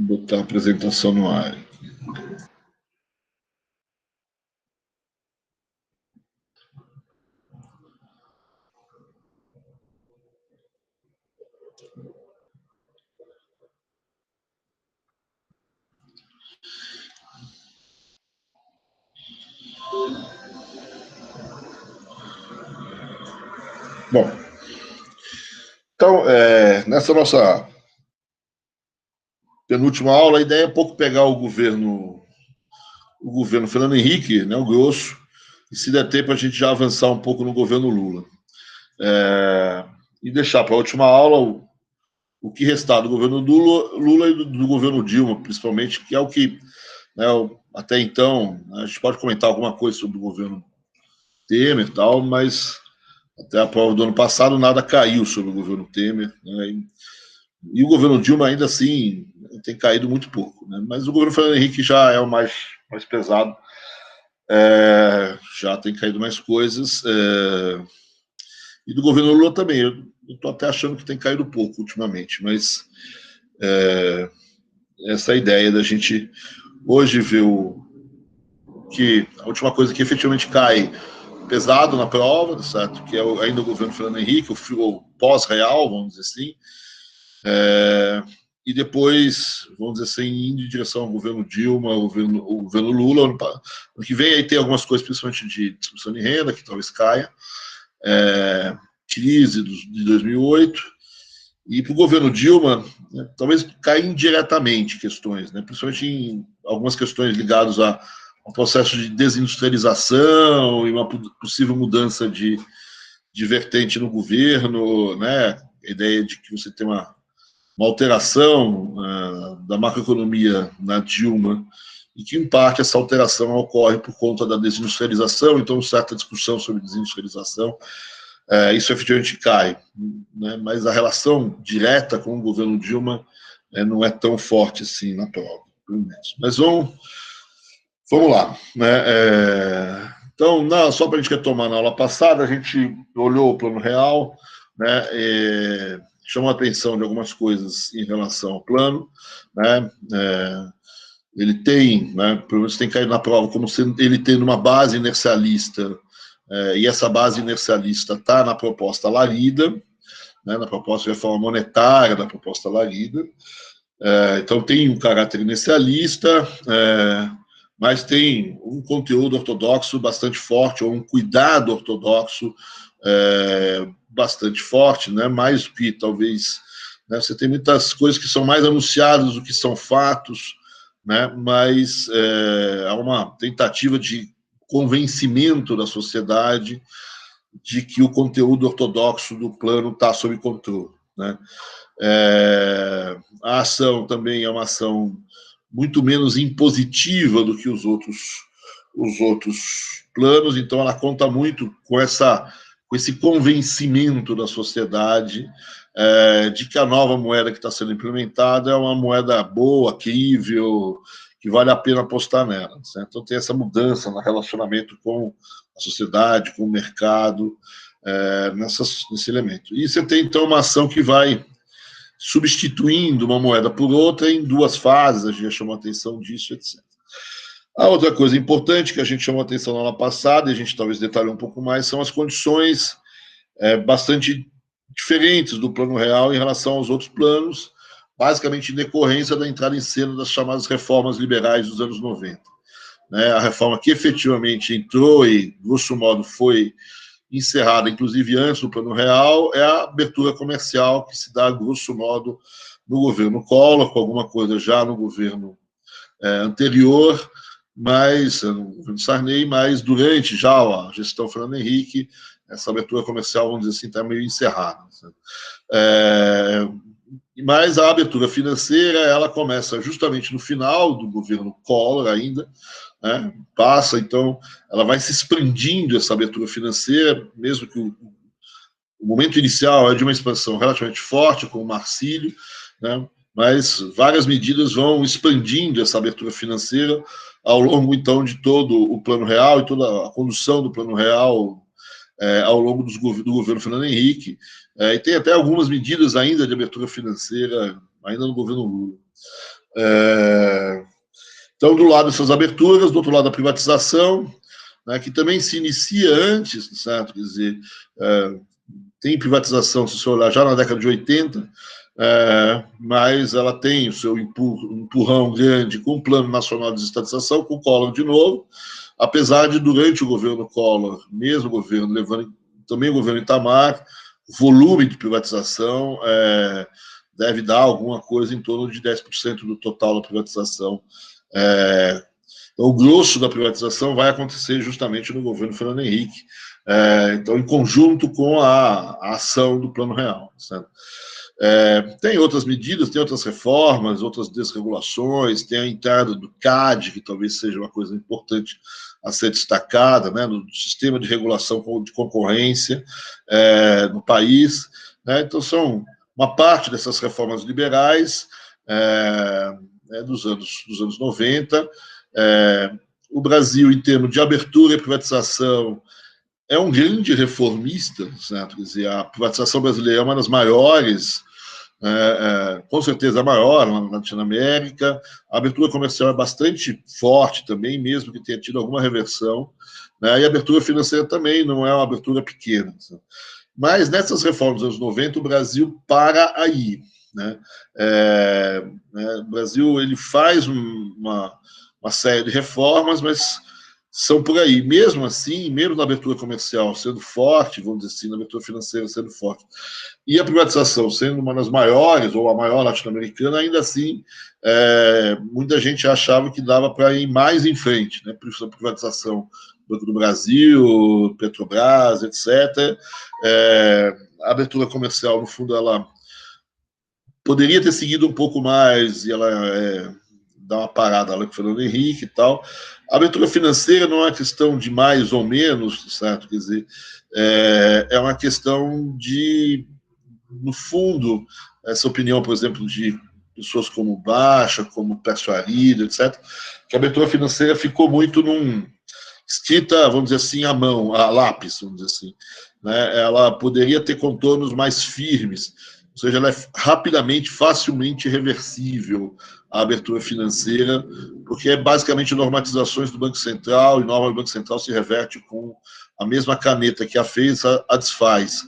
botar a apresentação no ar. Bom, então, nessa nossa penúltima aula, a ideia é um pouco pegar o governo Fernando Henrique, né, o grosso, e se der tempo a gente já avançar um pouco no governo Lula. E deixar para a última aula o que restar do governo Lula e do governo Dilma, principalmente, que é o que, né, até então, a gente pode comentar alguma coisa sobre o governo Temer e tal, mas até a prova do ano passado nada caiu sobre o governo Temer, né, e o governo Dilma ainda assim tem caído muito pouco, né, mas o governo Fernando Henrique já é o mais pesado, já tem caído mais coisas, e do governo Lula também. Eu estou até achando que tem caído pouco ultimamente, mas essa ideia da gente hoje ver que a última coisa que efetivamente cai pesado na prova, certo? Que é ainda o governo Fernando Henrique, o pós-real, vamos dizer assim, e depois, vamos dizer assim, indo em direção ao governo Dilma, o governo Lula. Ano que vem aí tem algumas coisas, principalmente de distribuição de renda, que talvez caia, crise de 2008, e para o governo Dilma, né, talvez caia indiretamente questões, né, principalmente em algumas questões ligadas a um processo de desindustrialização e uma possível mudança de vertente no governo, né, a ideia de que você tem uma alteração da macroeconomia na Dilma, e que, em parte, essa alteração ocorre por conta da desindustrialização, então, certa discussão sobre desindustrialização, isso efetivamente cai, né? Mas a relação direta com o governo Dilma não é tão forte assim na prova, pelo menos. Mas vamos lá, né? Então, só para a gente retomar, na aula passada, a gente olhou o plano real, né? Chamou a atenção de algumas coisas em relação ao plano, né? Ele tem, né, pelo menos tem caído na prova, como sendo ele tendo uma base inercialista, e essa base inercialista está na proposta Larida, né, na proposta de reforma monetária da proposta Larida. Então tem um caráter inercialista, mas tem um conteúdo ortodoxo bastante forte, ou um cuidado ortodoxo bastante forte, né, mais do que talvez, né, você tem muitas coisas que são mais anunciadas do que são fatos, né, mas há uma tentativa de convencimento da sociedade de que o conteúdo ortodoxo do plano está sob controle, né. A ação também é uma ação muito menos impositiva do que os outros planos, então ela conta muito com esse convencimento da sociedade de que a nova moeda que está sendo implementada é uma moeda boa, crível, que vale a pena apostar nela, certo? Então tem essa mudança no relacionamento com a sociedade, com o mercado, nesse elemento. E você tem, então, uma ação que vai substituindo uma moeda por outra em duas fases, a gente já chamou a atenção disso, etc. A outra coisa importante que a gente chamou a atenção na aula passada, e a gente talvez detalhe um pouco mais, são as condições bastante diferentes do plano real em relação aos outros planos, basicamente em decorrência da entrada em cena das chamadas reformas liberais dos anos 90. Né, a reforma que efetivamente entrou e, grosso modo, foi encerrada, inclusive antes do plano real, é a abertura comercial que se dá, grosso modo, no governo Collor, com alguma coisa já no governo anterior, mas no governo Sarney, mas durante já a gestão Fernando Henrique, essa abertura comercial, vamos dizer assim, está meio encerrada. Mas a abertura financeira, ela começa justamente no final do governo Collor ainda, né? Passa, então, ela vai se expandindo, essa abertura financeira, mesmo que o momento inicial é de uma expansão relativamente forte, com o Marcílio, né? Mas várias medidas vão expandindo essa abertura financeira ao longo, então, de todo o plano real e toda a condução do plano real ao longo do governo Fernando Henrique, e tem até algumas medidas ainda de abertura financeira, ainda no governo Lula. Então, do lado dessas aberturas, do outro lado a privatização, né, que também se inicia antes, certo? Quer dizer, tem privatização, se você olhar, já na década de 80, mas ela tem o seu empurrão grande com o Plano Nacional de Desestatização, com o Collor de novo, apesar de, durante o governo Collor, mesmo o governo, levando também o governo Itamar, o volume de privatização deve dar alguma coisa em torno de 10% do total da privatização. Então, o grosso da privatização vai acontecer justamente no governo Fernando Henrique, então, em conjunto com a ação do Plano Real. Certo? Tem outras medidas, tem outras reformas, outras desregulações, tem a entrada do CAD, que talvez seja uma coisa importante a ser destacada, né, no sistema de regulação de concorrência no país. Né, então, são uma parte dessas reformas liberais dos anos 90. O Brasil, em termos de abertura e privatização, é um grande reformista, certo? Quer dizer, a privatização brasileira é uma das maiores, com certeza a maior na Latinoamérica. A abertura comercial é bastante forte também, mesmo que tenha tido alguma reversão, né? E a abertura financeira também não é uma abertura pequena. Certo? Mas nessas reformas dos anos 90, o Brasil para aí. Né? O Brasil ele faz uma série de reformas, mas são por aí. Mesmo assim, mesmo na abertura comercial sendo forte, vamos dizer assim, na abertura financeira sendo forte, e a privatização sendo uma das maiores, ou a maior latino-americana, ainda assim, muita gente achava que dava para ir mais em frente, né? A privatização Banco do Brasil, Petrobras, etc. A abertura comercial, no fundo, ela poderia ter seguido um pouco mais, e ela dá uma parada lá com o Fernando Henrique e tal. A abertura financeira não é uma questão de mais ou menos, certo? Quer dizer, é uma questão de, no fundo, essa opinião, por exemplo, de pessoas como Baixa, como Pércio Arida, etc., que a abertura financeira ficou muito escrita, vamos dizer assim, à mão, a lápis, vamos dizer assim. Né? Ela poderia ter contornos mais firmes, ou seja, ela é rapidamente, facilmente reversível, a abertura financeira, porque é basicamente normatizações do Banco Central, e norma do Banco Central se reverte com a mesma caneta que a fez, a desfaz.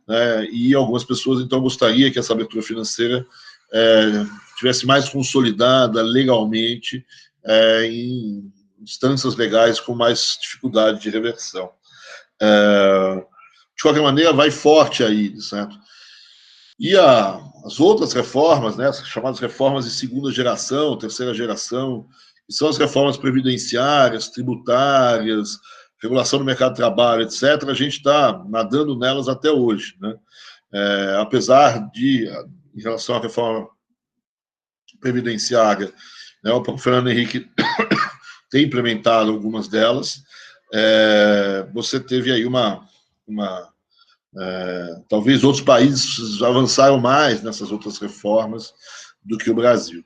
Né? E algumas pessoas, então, gostariam que essa abertura financeira tivesse mais consolidada legalmente em instâncias legais com mais dificuldade de reversão. De qualquer maneira, vai forte aí, certo? E as outras reformas, né, as chamadas reformas de segunda geração, terceira geração, que são as reformas previdenciárias, tributárias, regulação do mercado de trabalho, etc., a gente está nadando nelas até hoje. Né? Apesar de, em relação à reforma previdenciária, né, o Fernando Henrique tem implementado algumas delas, você teve aí talvez outros países avançaram mais nessas outras reformas do que o Brasil.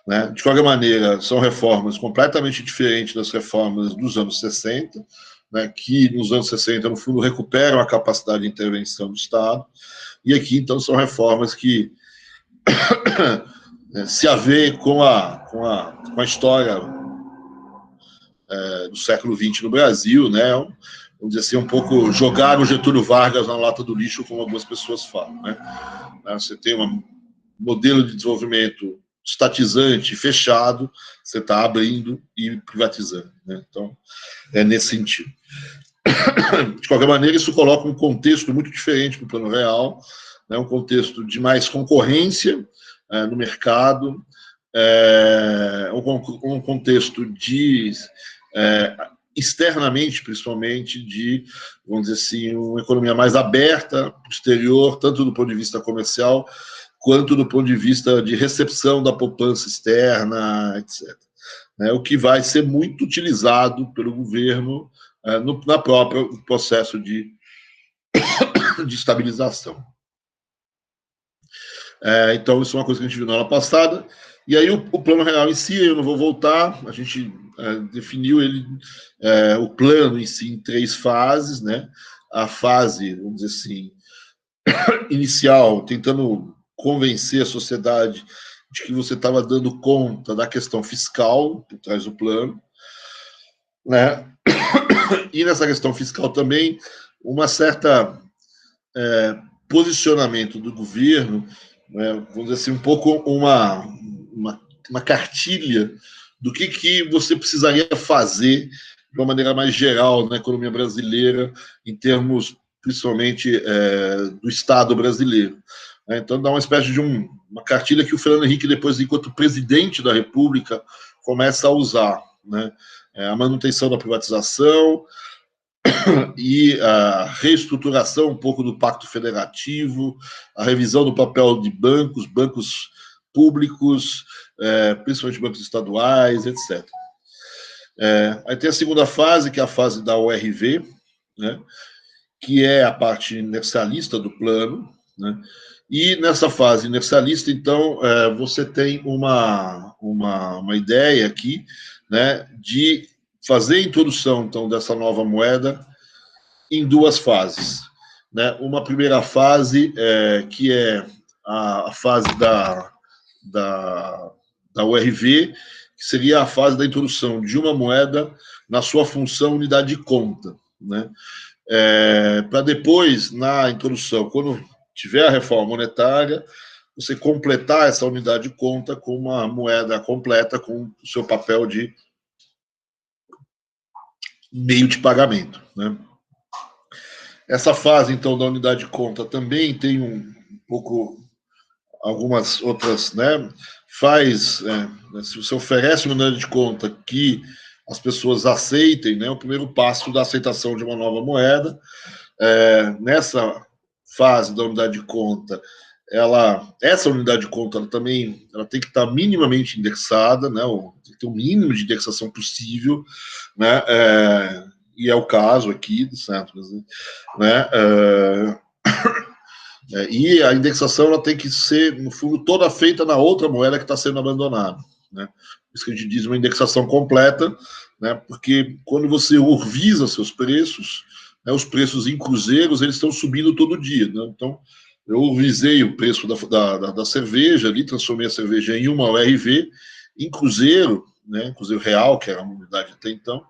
Né? De qualquer maneira, são reformas completamente diferentes das reformas dos anos 60, né, que nos anos 60, no fundo, recuperam a capacidade de intervenção do Estado, e aqui, então, são reformas que se haver com a história do século XX no Brasil, né? Vamos dizer assim, um pouco jogar o Getúlio Vargas na lata do lixo, como algumas pessoas falam. Né? Você tem um modelo de desenvolvimento estatizante, fechado, você está abrindo e privatizando. Né? Então, é nesse sentido. De qualquer maneira, isso coloca um contexto muito diferente para o Plano Real, né? Um contexto de mais concorrência no mercado, um contexto de externamente, principalmente, de, vamos dizer assim, uma economia mais aberta para o exterior, tanto do ponto de vista comercial, quanto do ponto de vista de recepção da poupança externa, etc. O que vai ser muito utilizado pelo governo na própria processo de estabilização. Então, isso é uma coisa que a gente viu na aula passada. E aí, o Plano Real em si, eu não vou voltar, a gente definiu ele, o plano em si, em 3 fases, né? A fase, vamos dizer assim, inicial, tentando convencer a sociedade de que você estava dando conta da questão fiscal por trás do plano, né? E nessa questão fiscal também, uma certa posicionamento do governo, né, vamos dizer assim, um pouco uma cartilha do que você precisaria fazer de uma maneira mais geral na economia brasileira, em termos, principalmente, do Estado brasileiro. Então, dá uma espécie de uma cartilha que o Fernando Henrique, depois, enquanto presidente da República, começa a usar, né? A manutenção da privatização e a reestruturação um pouco do Pacto Federativo, a revisão do papel de bancos públicos, principalmente bancos estaduais, etc. Aí tem a segunda fase, que é a fase da ORV, né, que é a parte inercialista do plano, né, e nessa fase inercialista, então, você tem uma ideia aqui, né, de fazer a introdução, então, dessa nova moeda em duas fases, né? Uma primeira fase, que é a fase da URV, que seria a fase da introdução de uma moeda na sua função unidade de conta, né? Para depois, na introdução, quando tiver a reforma monetária, você completar essa unidade de conta com uma moeda completa, com o seu papel de meio de pagamento, né? Essa fase, então, da unidade de conta também tem um pouco, algumas outras, né? Se você oferece uma unidade de conta que as pessoas aceitem, né? O primeiro passo da aceitação de uma nova moeda. Nessa fase da unidade de conta, essa unidade de conta ela também tem que estar minimamente indexada, né? Tem que ter o mínimo de indexação possível, né? E é o caso aqui, certo? Né? E a indexação ela tem que ser, no fundo, toda feita na outra moeda que está sendo abandonada, né? Por isso que a gente diz uma indexação completa, né? Porque quando você urviza seus preços, né, os preços em cruzeiros eles estão subindo todo dia, né? Então, eu urvizei o preço da cerveja ali, transformei a cerveja em uma ORV, em cruzeiro, né? Cruzeiro real, que era a unidade até então.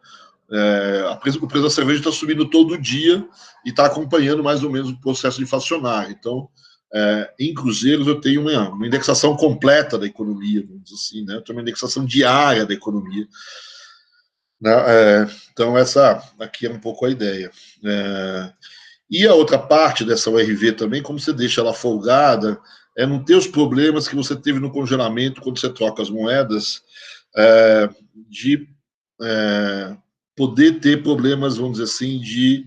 O preço da cerveja está subindo todo dia e está acompanhando mais ou menos o processo inflacionário. Então, em cruzeiros, eu tenho uma indexação completa da economia, vamos dizer assim, né? Eu tenho uma indexação diária da economia. Né? Então, essa aqui é um pouco a ideia. E a outra parte dessa URV também, como você deixa ela folgada, é não ter os problemas que você teve no congelamento quando você troca as moedas, de poder ter problemas, vamos dizer assim, de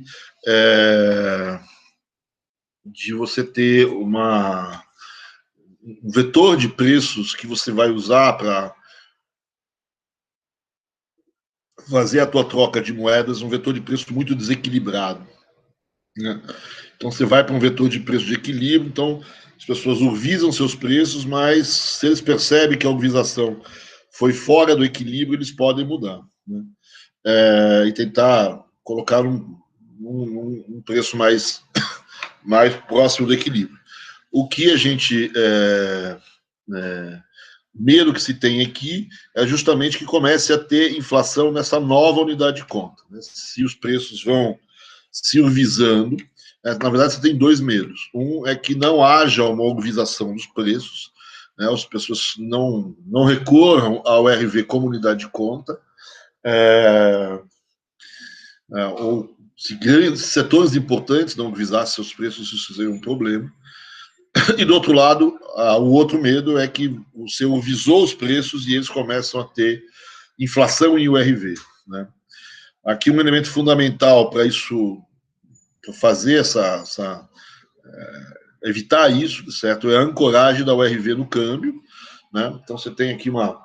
você ter um vetor de preços que você vai usar para fazer a tua troca de moedas, um vetor de preço muito desequilibrado, né? Então você vai para um vetor de preço de equilíbrio, então as pessoas urvizam seus preços, mas se eles percebem que a urvização foi fora do equilíbrio, eles podem mudar, né? E tentar colocar um preço mais próximo do equilíbrio. O que a gente medo que se tem aqui é justamente que comece a ter inflação nessa nova unidade de conta, né? Se os preços vão se urvizando, na verdade você tem dois medos. Um é que não haja uma urvização dos preços, né? As pessoas não recorram ao RV como unidade de conta, ou se grandes setores importantes não urvizassem seus preços, isso seria um problema. E do outro lado, o outro medo é que você urvizou os preços e eles começam a ter inflação em URV, né? Aqui um elemento fundamental para isso, para fazer evitar isso, certo? É a ancoragem da URV no câmbio, né? Então você tem aqui uma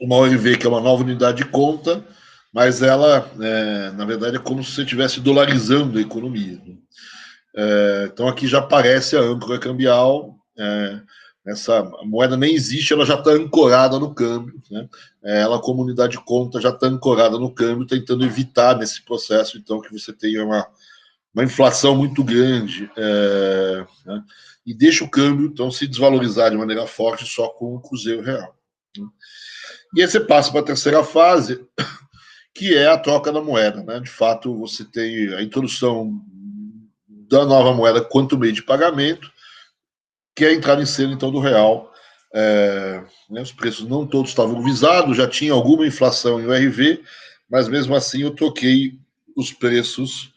URV que é uma nova unidade de conta, mas ela, na verdade, é como se você estivesse dolarizando a economia, né? Então aqui já aparece a âncora cambial, essa moeda nem existe, ela já está ancorada no câmbio, né? Ela como unidade de conta já está ancorada no câmbio, tentando evitar nesse processo, então, que você tenha uma inflação muito grande, né? e deixa o câmbio, então, se desvalorizar de maneira forte só com o Cruzeiro Real. E aí você passa para a terceira fase, que é a troca da moeda, né? De fato, você tem a introdução da nova moeda quanto meio de pagamento, que é a entrada em cena, então, do real. Né, os preços não todos estavam visados, já tinha alguma inflação em URV, mas mesmo assim eu troquei os preços,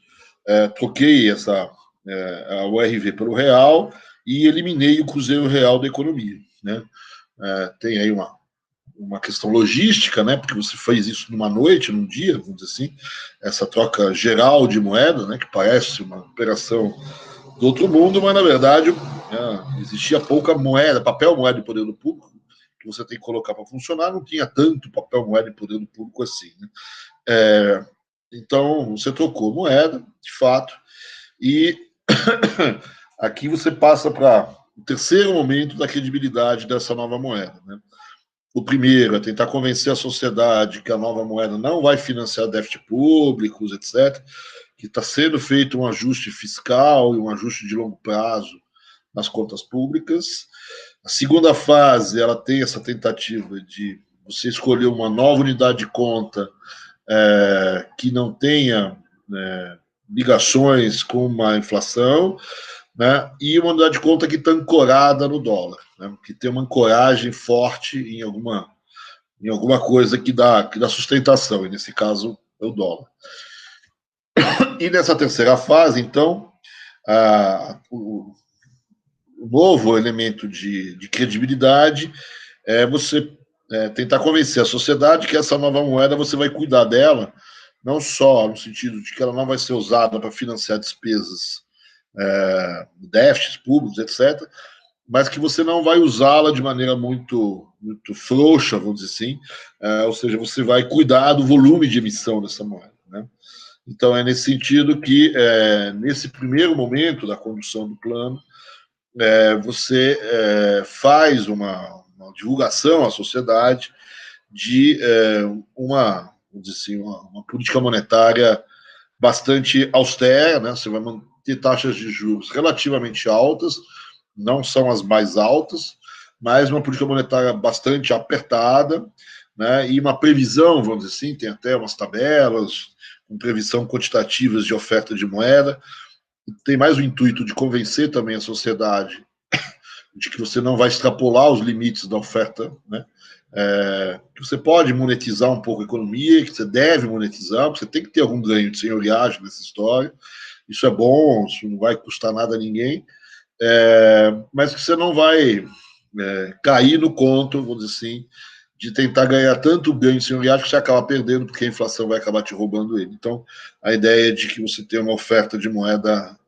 troquei a URV pelo real e eliminei o Cruzeiro Real da economia. Né? Tem aí uma questão logística, né? Porque você fez isso numa noite, num dia, vamos dizer assim, essa troca geral de moeda, né? Que parece uma operação do outro mundo, mas na verdade existia pouca moeda, papel moeda de poder do público, que você tem que colocar para funcionar, não tinha tanto papel moeda de poder do público assim. Né? Então, você trocou moeda, de fato, e aqui você passa para o terceiro momento da credibilidade dessa nova moeda. Né? O primeiro é tentar convencer a sociedade que a nova moeda não vai financiar déficit públicos, etc., que está sendo feito um ajuste fiscal e um ajuste de longo prazo nas contas públicas. A segunda fase, ela tem essa tentativa de você escolher uma nova unidade de conta que não tenha ligações com uma inflação, né, e uma unidade de conta que está ancorada no dólar, né, que tem uma ancoragem forte em alguma coisa que dá sustentação, e nesse caso é o dólar. E nessa terceira fase, então, o novo elemento de credibilidade é você tentar convencer a sociedade que essa nova moeda você vai cuidar dela, não só no sentido de que ela não vai ser usada para financiar despesas, déficits públicos, etc., mas que você não vai usá-la de maneira muito frouxa, vamos dizer assim, ou seja, você vai cuidar do volume de emissão dessa moeda. Né? Então, é nesse sentido que, nesse primeiro momento da condução do plano, você faz uma divulgação à sociedade de vamos dizer assim, uma política monetária bastante austera, né? Você vai manter taxas de juros relativamente altas, não são as mais altas, mas uma política monetária bastante apertada, né? E uma previsão, vamos dizer assim, tem até umas tabelas com previsão quantitativas de oferta de moeda, tem mais o intuito de convencer também a sociedade de que você não vai extrapolar os limites da oferta, né? Que você pode monetizar um pouco a economia, que você deve monetizar, porque você tem que ter algum ganho de senhoriagem nessa história. Isso é bom, isso não vai custar nada a ninguém, mas que você não vai cair no conto, vamos dizer assim, de tentar ganhar tanto ganho de senhoriagem que você acaba perdendo, porque a inflação vai acabar te roubando ele. Então, a ideia é de que você tenha uma oferta de moeda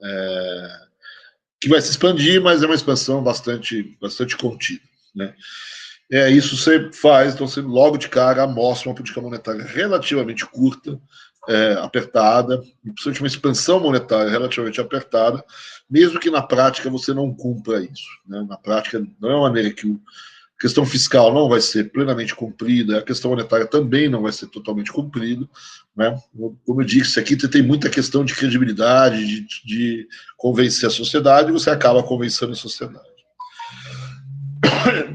que vai se expandir, mas é uma expansão bastante contida. Né? Isso você faz, então você logo de cara mostra uma política monetária relativamente curta, apertada, e principalmente uma expansão monetária relativamente apertada, mesmo que na prática você não cumpra isso. Né? Na prática, não é uma maneira que a questão fiscal não vai ser plenamente cumprida, a questão monetária também não vai ser totalmente cumprida. Né? Como eu disse, aqui tem muita questão de credibilidade, de convencer a sociedade, e você acaba convencendo a sociedade.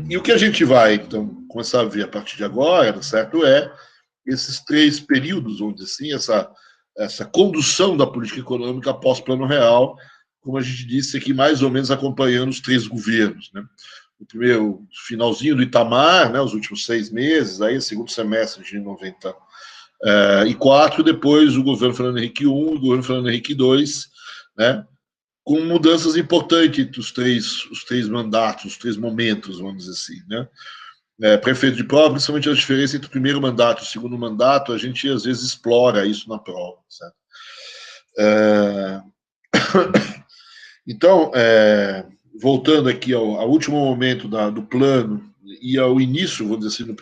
E o que a gente vai, então, começar a ver a partir de agora, certo, esses três períodos, vamos dizer assim, essa condução da política econômica após Plano Real, como a gente disse aqui, mais ou menos acompanhando os três governos. Né? O primeiro, finalzinho do Itamar, né, os últimos 6 meses, aí, segundo semestre de 94, depois o governo Fernando Henrique I e o governo Fernando Henrique II, né, com mudanças importantes entre os três mandatos, os três momentos, vamos dizer assim. Né? Prefeito de prova, principalmente a diferença entre o primeiro mandato e o segundo mandato, a gente às vezes explora isso na prova. Certo? Então, voltando aqui ao último momento do plano e ao início, vamos dizer assim,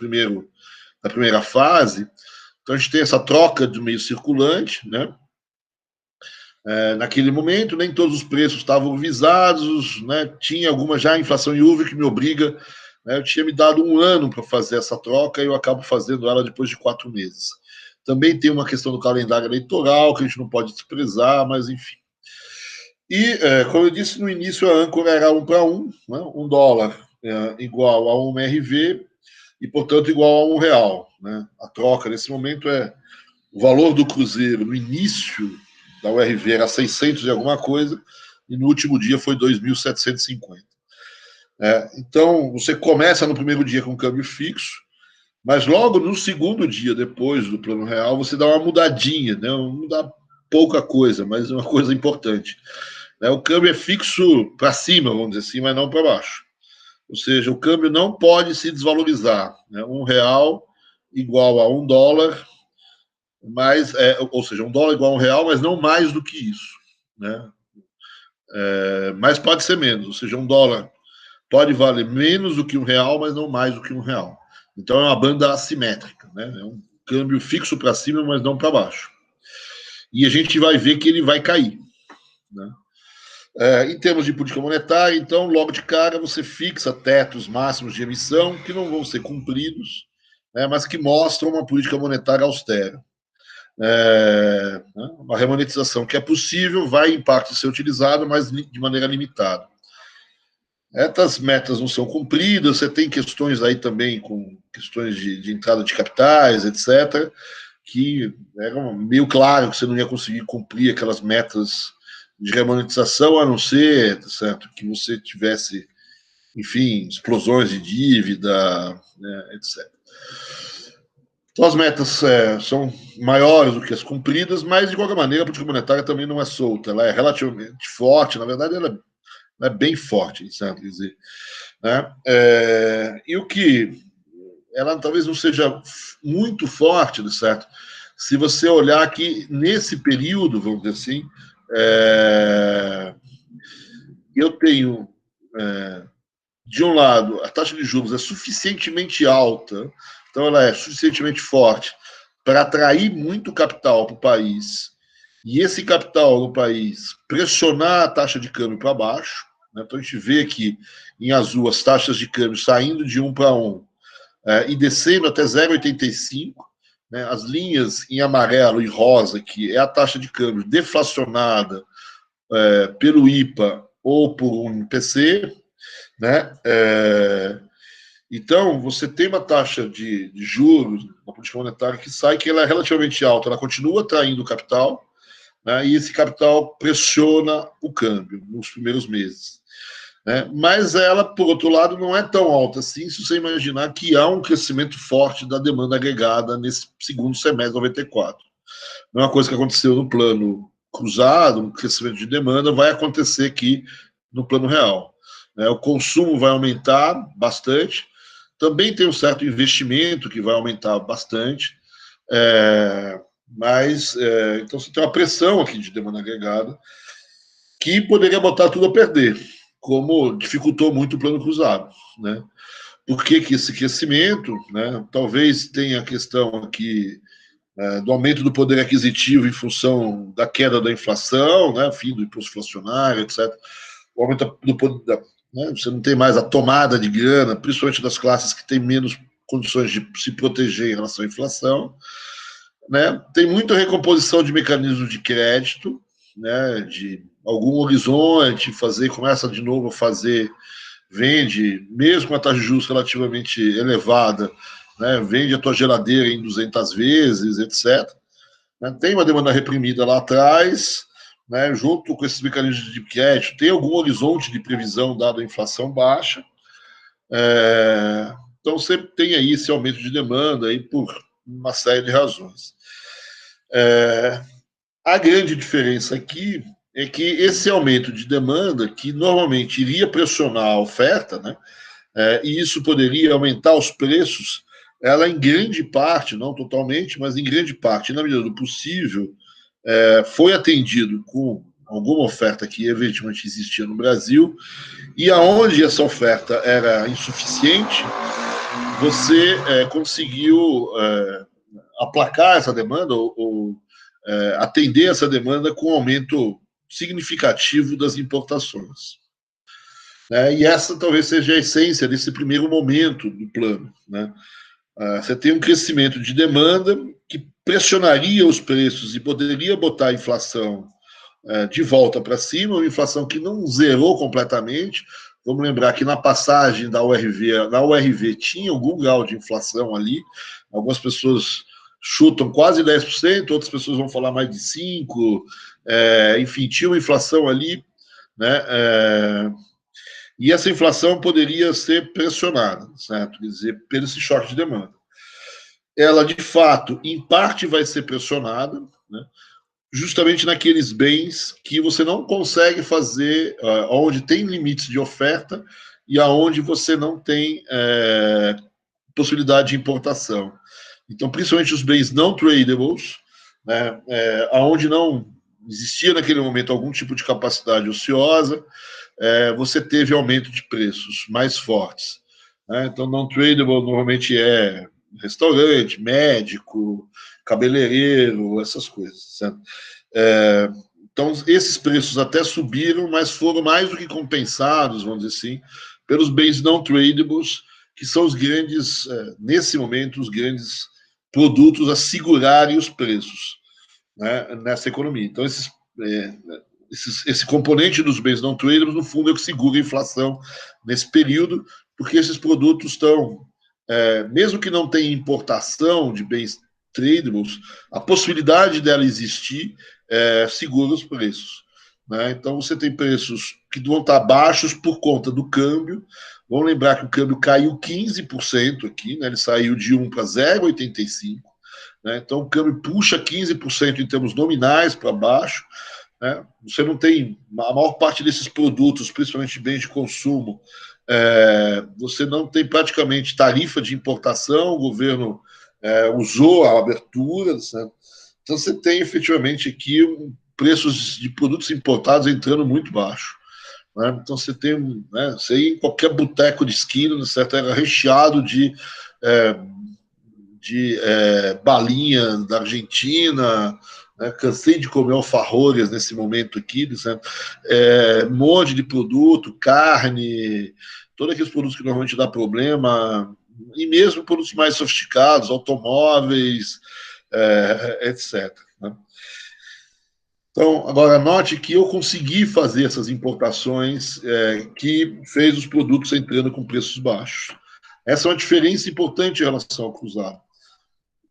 da primeira fase, então a gente tem essa troca do meio circulante, né? Naquele momento, nem todos os preços estavam visados, né? Tinha alguma já inflação em uva que me obriga, né? Eu tinha me dado 1 ano para fazer essa troca e eu acabo fazendo ela depois de 4 meses. Também tem uma questão do calendário eleitoral que a gente não pode desprezar, mas enfim. E, como eu disse no início, a âncora era 1 para 1, né? $1 igual a 1 RV e, portanto, igual a R$1. Né? A troca, nesse momento, o valor do cruzeiro no início da URV era 600 e alguma coisa, e no último dia foi 2.750. Então, você começa no primeiro dia com câmbio fixo, mas logo no segundo dia, depois do plano real, você dá uma mudadinha, né? Não dá pouca coisa, mas é uma coisa importante. O câmbio é fixo para cima, vamos dizer assim, mas não para baixo. Ou seja, o câmbio não pode se desvalorizar. Né? R$1 igual a $1, ou seja, $1 igual a R$1, mas não mais do que isso. Né? Mas pode ser menos, ou seja, $1 pode valer menos do que R$1, mas não mais do que R$1. Então é uma banda assimétrica, né? É um câmbio fixo para cima, mas não para baixo. E a gente vai ver que ele vai cair. Né? Em termos de política monetária, então, logo de cara, você fixa tetos máximos de emissão que não vão ser cumpridos, né, mas que mostram uma política monetária austera. Uma remonetização que é possível, vai em parte ser utilizada, mas de maneira limitada. Essas metas não são cumpridas, você tem questões aí também com questões de entrada de capitais, etc., que era meio claro que você não ia conseguir cumprir aquelas metas de remonetização, a não ser, certo, que você tivesse, enfim, explosões de dívida, né, etc. Então, as metas são maiores do que as cumpridas, mas, de qualquer maneira, a política monetária também não é solta, ela é relativamente forte, na verdade, ela é bem forte, certo? Quer dizer, né? E o que ela talvez não seja muito forte, certo? Se você olhar que nesse período, vamos dizer assim, eu tenho, de um lado, a taxa de juros é suficientemente alta, então ela é suficientemente forte para atrair muito capital para o país, e esse capital no país pressionar a taxa de câmbio para baixo. Né? Então a gente vê aqui em azul as taxas de câmbio saindo de 1 para 1 e descendo até 0,85. Né? As linhas em amarelo e rosa, que é a taxa de câmbio deflacionada pelo IPA ou por um IPC. Né? Então, você tem uma taxa de juros na política monetária que sai, que ela é relativamente alta, ela continua atraindo capital, né? E esse capital pressiona o câmbio nos primeiros meses. Né? Mas ela, por outro lado, não é tão alta assim, se você imaginar que há um crescimento forte da demanda agregada nesse segundo semestre de 94. Não é uma coisa que aconteceu no plano cruzado, um crescimento de demanda, vai acontecer aqui no plano real. O consumo vai aumentar bastante, também tem um certo investimento que vai aumentar bastante, mas então você tem uma pressão aqui de demanda agregada que poderia botar tudo a perder, como dificultou muito o plano cruzado. Né? Por que esse crescimento? Né? Talvez tenha a questão aqui do aumento do poder aquisitivo em função da queda da inflação, né? Fim do imposto inflacionário, etc. O aumento do poder, né? Você não tem mais a tomada de grana, principalmente das classes que têm menos condições de se proteger em relação à inflação. Né? Tem muita recomposição de mecanismos de crédito, né? De algum horizonte, começa de novo a fazer, vende, mesmo com a taxa de juros relativamente elevada, né? Vende a tua geladeira em 200 vezes, etc. Né? Tem uma demanda reprimida lá atrás, né? Junto com esses mecanismos de crédito, tem algum horizonte de previsão dado a inflação baixa. Então, você tem aí esse aumento de demanda aí por uma série de razões. A grande diferença aqui é que esse aumento de demanda, que normalmente iria pressionar a oferta, né, e isso poderia aumentar os preços, ela em grande parte, não totalmente, mas em grande parte, na medida do possível, foi atendido com alguma oferta que evidentemente existia no Brasil, e aonde essa oferta era insuficiente, você conseguiu aplacar essa demanda ou atender essa demanda com um aumento significativo das importações. E essa talvez seja a essência desse primeiro momento do plano. Né? Você tem um crescimento de demanda que pressionaria os preços e poderia botar a inflação de volta para cima, uma inflação que não zerou completamente. Vamos lembrar que na passagem da URV tinha algum grau de inflação ali. Algumas pessoas chutam quase 10%, outras pessoas vão falar mais de 5%. Enfim, tinha uma inflação ali, né? E essa inflação poderia ser pressionada, certo? Quer dizer, pelo esse choque de demanda. Ela, de fato, em parte vai ser pressionada, né? Justamente naqueles bens que você não consegue fazer, onde tem limites de oferta e aonde você não tem possibilidade de importação. Então, principalmente os bens não tradables, né, aonde não existia naquele momento algum tipo de capacidade ociosa, você teve aumento de preços mais fortes. Né? Então, não tradable normalmente é restaurante, médico, cabeleireiro, essas coisas, certo? Então, esses preços até subiram, mas foram mais do que compensados, vamos dizer assim, pelos bens não tradables, que são os grandes, nesse momento, os grandes produtos a segurarem os preços, né, nessa economia. Então, esse componente dos bens não tradables, no fundo, é o que segura a inflação nesse período, porque esses produtos estão, mesmo que não tenha importação de bens tradables, a possibilidade dela existir segura os preços. Né? Então, você tem preços que vão estar baixos por conta do câmbio. Vamos lembrar que o câmbio caiu 15% aqui, né? Ele saiu de 1 para 0,85. Né? Então, o câmbio puxa 15% em termos nominais para baixo. Né? Você não tem, a maior parte desses produtos, principalmente bens de consumo, você não tem praticamente tarifa de importação, o governo usou a abertura, certo? Então você tem efetivamente aqui preços de produtos importados entrando muito baixo. Né? Então você tem, né, você ia em qualquer boteco de esquina, certo? Era recheado de balinha da Argentina, né? Cansei de comer alfarrolhas nesse momento aqui, certo? Um monte de produto, carne, todos aqueles produtos que normalmente dá problema, e mesmo produtos mais sofisticados, automóveis, etc. Né? Então, agora note que eu consegui fazer essas importações que fez os produtos entrando com preços baixos. Essa é uma diferença importante em relação ao cruzado.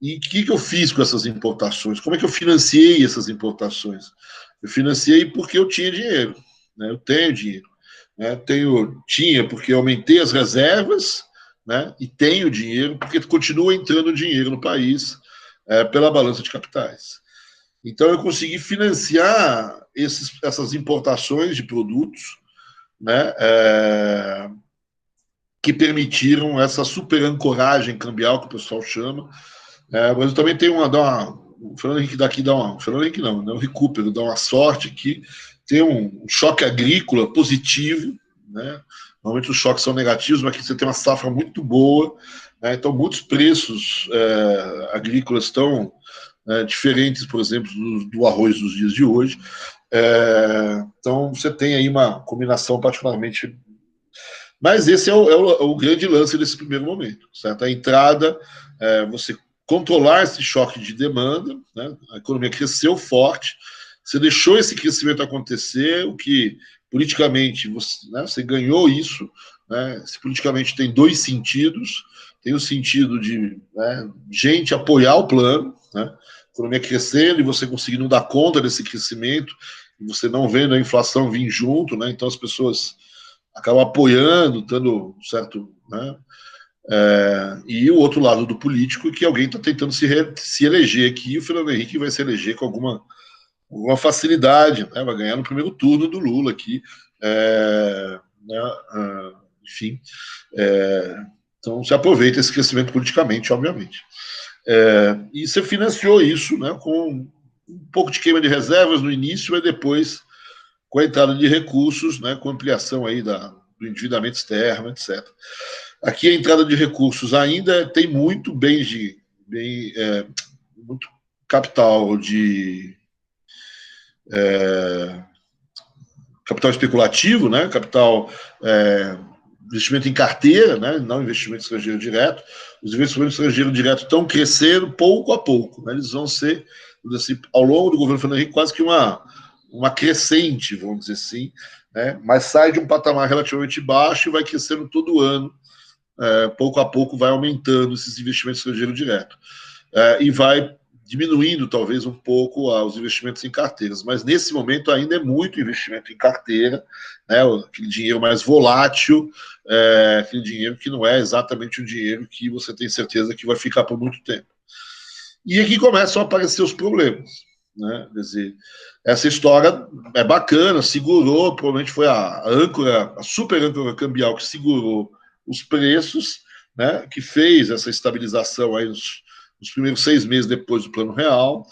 E o que eu fiz com essas importações? Como é que eu financiei essas importações? Eu financiei porque eu tinha dinheiro. Né? Eu tenho dinheiro. Né? Tinha porque eu aumentei as reservas, né? E tenho dinheiro porque continua entrando dinheiro no país pela balança de capitais. Então, eu consegui financiar essas importações de produtos, né? Que permitiram essa super ancoragem cambial que o pessoal chama. Mas eu também tenho o Fernando Henrique daqui o Fernando Henrique não, né? O Recupero dá uma sorte aqui, tem um choque agrícola positivo, né? Normalmente os choques são negativos, mas aqui você tem uma safra muito boa, né? Então muitos preços agrícolas estão diferentes, por exemplo, do arroz dos dias de hoje. Então você tem aí uma combinação particularmente. Mas esse é o grande lance desse primeiro momento, certo? A entrada, você controlar esse choque de demanda, né? A economia cresceu forte, você deixou esse crescimento acontecer, o que politicamente você ganhou isso, né? Politicamente tem dois sentidos, tem o sentido de gente apoiar o plano, né? A economia crescendo e você conseguindo dar conta desse crescimento, e você não vendo a inflação vir junto, né? Então as pessoas acabam apoiando, dando certo, né? E o outro lado do político, que alguém está tentando se eleger aqui, e o Fernando Henrique vai se eleger com alguma facilidade, né? Vai ganhar no primeiro turno do Lula aqui, né? Enfim, então se aproveita esse crescimento politicamente, obviamente. E você financiou isso, né, com um pouco de queima de reservas no início, mas depois com a entrada de recursos, né, com ampliação aí do endividamento externo, etc. Aqui a entrada de recursos ainda tem muito muito capital capital especulativo, né, capital investimento em carteira, né, não investimento estrangeiro direto. Os investimentos estrangeiros diretos estão crescendo pouco a pouco, né, eles vão ser, assim, ao longo do governo Fernando Henrique, quase que uma uma crescente, vamos dizer assim, né? Mas sai de um patamar relativamente baixo e vai crescendo todo ano, pouco a pouco vai aumentando esses investimentos estrangeiros direto. E vai diminuindo, talvez, um pouco os investimentos em carteiras. Mas, nesse momento, ainda é muito investimento em carteira, né? Aquele dinheiro mais volátil, aquele dinheiro que não é exatamente o dinheiro que você tem certeza que vai ficar por muito tempo. E aqui começam a aparecer os problemas, né? Quer dizer, essa história é bacana, segurou, provavelmente foi a âncora, a super âncora cambial que segurou os preços, né? Que fez essa estabilização aí nos primeiros 6 meses depois do Plano Real,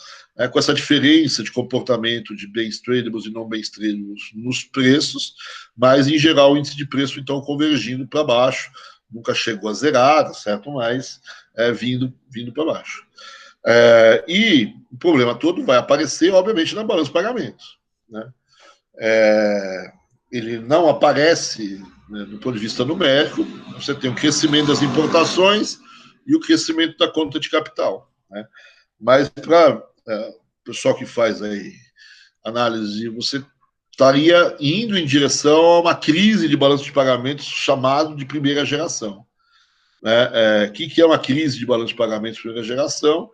com essa diferença de comportamento de bens tradables e não bens tradables nos preços, mas, em geral, o índice de preço, então, convergindo para baixo, nunca chegou a zerar, certo? Mas vindo para baixo. E o problema todo vai aparecer, obviamente, na balança de pagamentos, né? Ele não aparece, né, do ponto de vista numérico. Você tem o crescimento das importações e o crescimento da conta de capital, né? Mas para o pessoal que faz aí análise, você estaria indo em direção a uma crise de balanço de pagamentos chamado de primeira geração. O que é uma crise de balanço de pagamentos de primeira geração?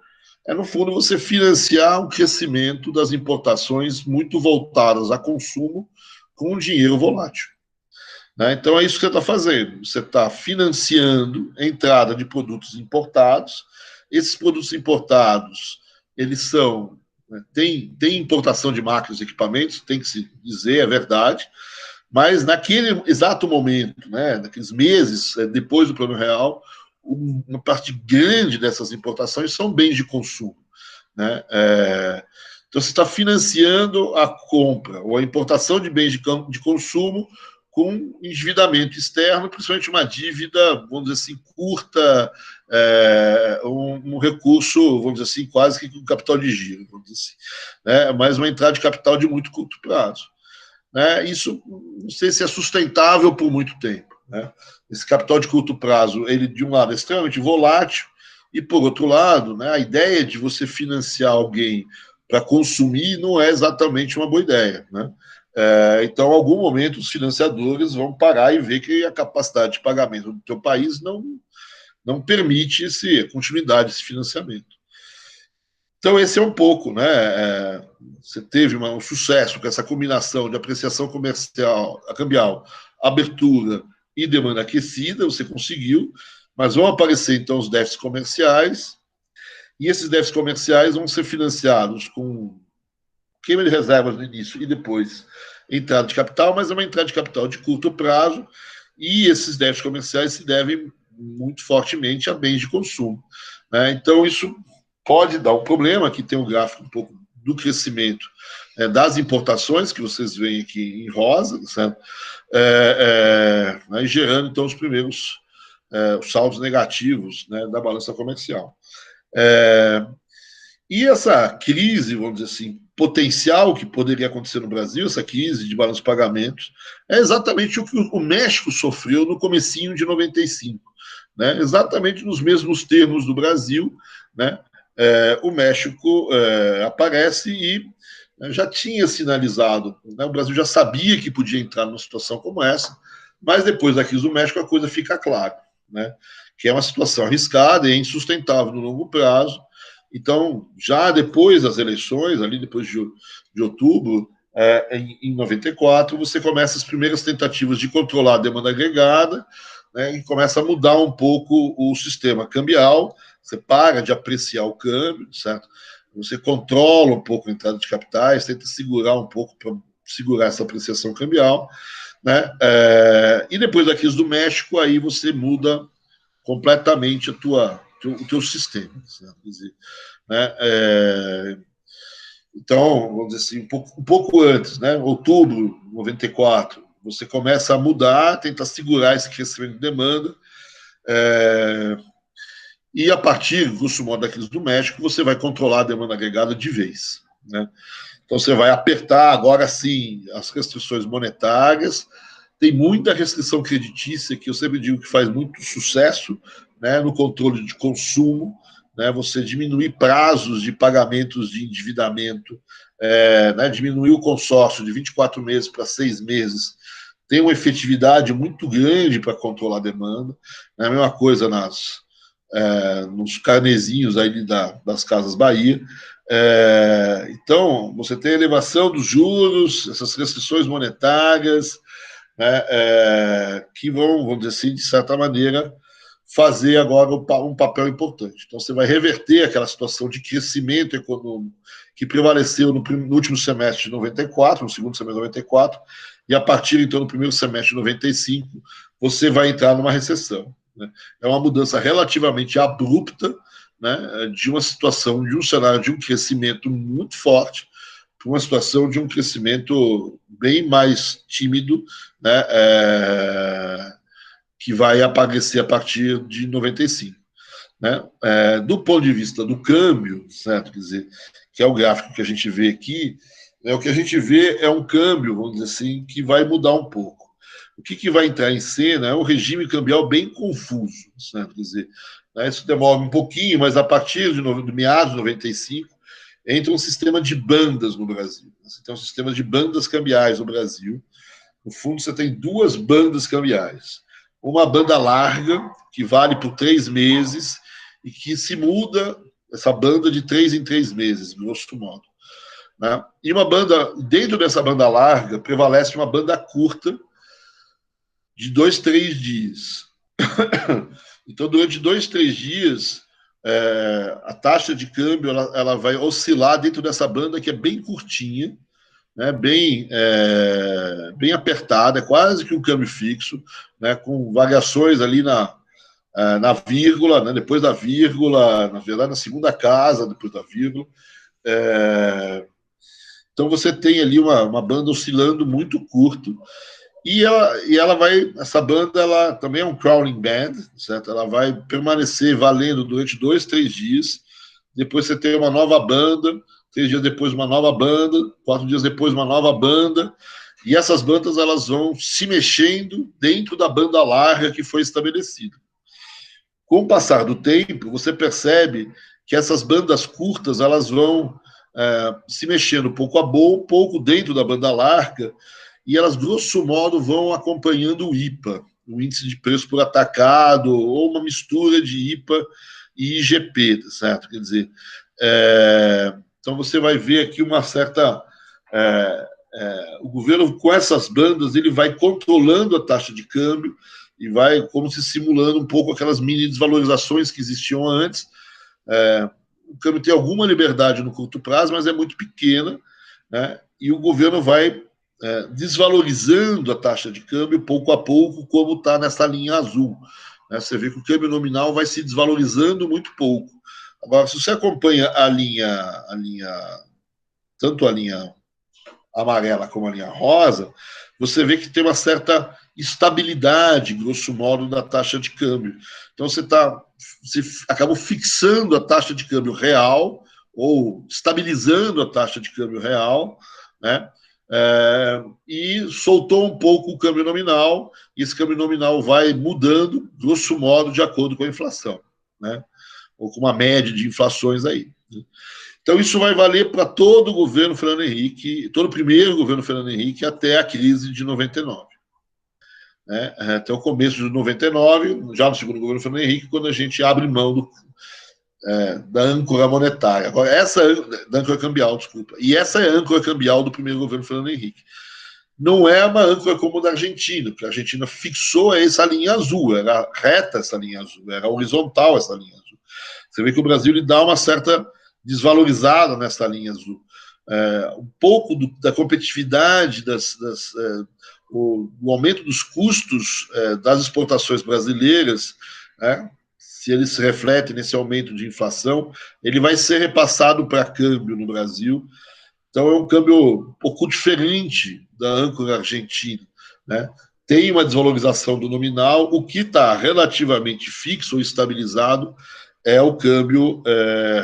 No fundo, você financiar um crescimento das importações muito voltadas a consumo com dinheiro volátil. Então, é isso que você está fazendo. Você está financiando a entrada de produtos importados. Esses produtos importados, eles são... Tem importação de máquinas e equipamentos, tem que se dizer, é verdade, mas naquele exato momento, né, naqueles meses depois do Plano Real, uma parte grande dessas importações são bens de consumo, né? Então, você está financiando a compra ou a importação de bens de consumo com endividamento externo, principalmente uma dívida, vamos dizer assim, curta, um recurso, vamos dizer assim, quase que um capital de giro, vamos dizer assim, né? Mas uma entrada de capital de muito curto prazo. Isso não sei se é sustentável por muito tempo, né? Esse capital de curto prazo, ele, de um lado, é extremamente volátil, e, por outro lado, né, a ideia de você financiar alguém para consumir não é exatamente uma boa ideia, né? Então, em algum momento, os financiadores vão parar e ver que a capacidade de pagamento do teu país não permite a continuidade desse financiamento. Então, esse é um pouco, né? Você teve um sucesso com essa combinação de apreciação comercial, cambial, abertura e demanda aquecida, você conseguiu, mas vão aparecer, então, os déficits comerciais, e esses déficits comerciais vão ser financiados com queima de reservas no início e depois entrada de capital, mas é uma entrada de capital de curto prazo, e esses déficits comerciais se devem muito fortemente a bens de consumo, né? Então, isso pode dar um problema. Aqui tem um gráfico um pouco do crescimento das importações, que vocês veem aqui em rosa, certo? Gerando, então, os primeiros os saldos negativos, né, da balança comercial. E essa crise, vamos dizer assim, potencial que poderia acontecer no Brasil, essa crise de balanço de pagamentos, é exatamente o que o México sofreu no comecinho de 95, né? Exatamente nos mesmos termos do Brasil, né? O México aparece e já tinha sinalizado, né? O Brasil já sabia que podia entrar numa situação como essa, mas depois da crise do México a coisa fica clara, né? Que é uma situação arriscada e insustentável no longo prazo. Então, já depois das eleições, ali depois de outubro, em 94, você começa as primeiras tentativas de controlar a demanda agregada, né, e começa a mudar um pouco o sistema cambial. Você para de apreciar o câmbio, certo? Você controla um pouco a entrada de capitais, tenta segurar um pouco para segurar essa apreciação cambial, né? E depois da crise do México, aí você muda completamente o teu sistema, certo? Quer dizer, né? Então, vamos dizer assim, um pouco antes, né? Outubro de 94, você começa a mudar, tentar segurar esse crescimento de demanda, e a partir, grosso modo, da crise do México, você vai controlar a demanda agregada de vez, né? Então, você vai apertar, agora sim, as restrições monetárias. Tem muita restrição creditícia, que eu sempre digo que faz muito sucesso, né, no controle de consumo, né, você diminuir prazos de pagamentos de endividamento, né, diminuir o consórcio de 24 meses para 6 meses, tem uma efetividade muito grande para controlar a demanda. É a mesma coisa nos carnezinhos aí das Casas Bahia. Então, você tem a elevação dos juros, essas restrições monetárias, né, que vamos dizer assim, de certa maneira, fazer agora um papel importante. Então, você vai reverter aquela situação de crescimento econômico que prevaleceu no último semestre de 94, no segundo semestre de 94, e a partir, então, do primeiro semestre de 95, você vai entrar numa recessão. Né? É uma mudança relativamente abrupta, né, de uma situação, de um cenário de um crescimento muito forte, para uma situação de um crescimento bem mais tímido, né, que vai aparecer a partir de 95. Né? Do ponto de vista do câmbio, certo? Quer dizer, que é o gráfico que a gente vê aqui, o que a gente vê é um câmbio, vamos dizer assim, que vai mudar um pouco. O que vai entrar em cena é um regime cambial bem confuso, certo? Quer dizer, né, isso demora um pouquinho, mas a partir de meados de 95, entra um sistema de bandas no Brasil. Você tem um sistema de bandas cambiais no Brasil. No fundo, você tem duas bandas cambiais. Uma banda larga, que vale por 3 meses, e que se muda essa banda de 3 em 3 meses, grosso modo. Né? E uma banda, dentro dessa banda larga, prevalece uma banda curta de 2, 3 dias. Então, durante 2, 3 dias, a taxa de câmbio ela vai oscilar dentro dessa banda que é bem curtinha, né, bem apertada, é quase que um câmbio fixo, né, com variações ali na vírgula, né, depois da vírgula, na verdade, na segunda casa, depois da vírgula. Então, você tem ali uma banda oscilando muito curto, e ela vai, essa banda, ela também é um crawling band, certo? Ela vai permanecer valendo durante 2, 3 dias, depois você tem uma nova banda, 3 dias depois uma nova banda, 4 dias depois uma nova banda, e essas bandas elas vão se mexendo dentro da banda larga que foi estabelecida. Com o passar do tempo, você percebe que essas bandas curtas elas vão se mexendo pouco a pouco dentro da banda larga, e elas, grosso modo, vão acompanhando o IPA, o índice de preço por atacado, ou uma mistura de IPA e IGP, certo? Quer dizer, então você vai ver aqui uma certa... o governo, com essas bandas, ele vai controlando a taxa de câmbio e vai como se simulando um pouco aquelas mini desvalorizações que existiam antes. O câmbio tem alguma liberdade no curto prazo, mas é muito pequena, né? E o governo vai desvalorizando a taxa de câmbio pouco a pouco, como está nessa linha azul. Né? Você vê que o câmbio nominal vai se desvalorizando muito pouco. Agora, se você acompanha tanto a linha amarela como a linha rosa, você vê que tem uma certa estabilidade, grosso modo, da taxa de câmbio. Então, você acaba fixando a taxa de câmbio real, ou estabilizando a taxa de câmbio real, né? E soltou um pouco o câmbio nominal, e esse câmbio nominal vai mudando, grosso modo, de acordo com a inflação, né? Ou com uma média de inflações aí. Então, isso vai valer para todo o governo Fernando Henrique, todo o primeiro governo Fernando Henrique, até a crise de 99. Né? Até o começo de 99, já no segundo governo Fernando Henrique, quando a gente abre mão da âncora monetária. Agora, da âncora cambial, desculpa. E essa é a âncora cambial do primeiro governo Fernando Henrique. Não é uma âncora como a da Argentina, porque a Argentina fixou essa linha azul, era reta essa linha azul, era horizontal essa linha azul. Você vê que o Brasil ele dá uma certa desvalorizada nessa linha azul. Um pouco da competitividade, o aumento dos custos das exportações brasileiras, né? Se ele se reflete nesse aumento de inflação, ele vai ser repassado para câmbio no Brasil. Então, é um câmbio um pouco diferente da âncora argentina, né? Tem uma desvalorização do nominal, o que está relativamente fixo ou estabilizado é o câmbio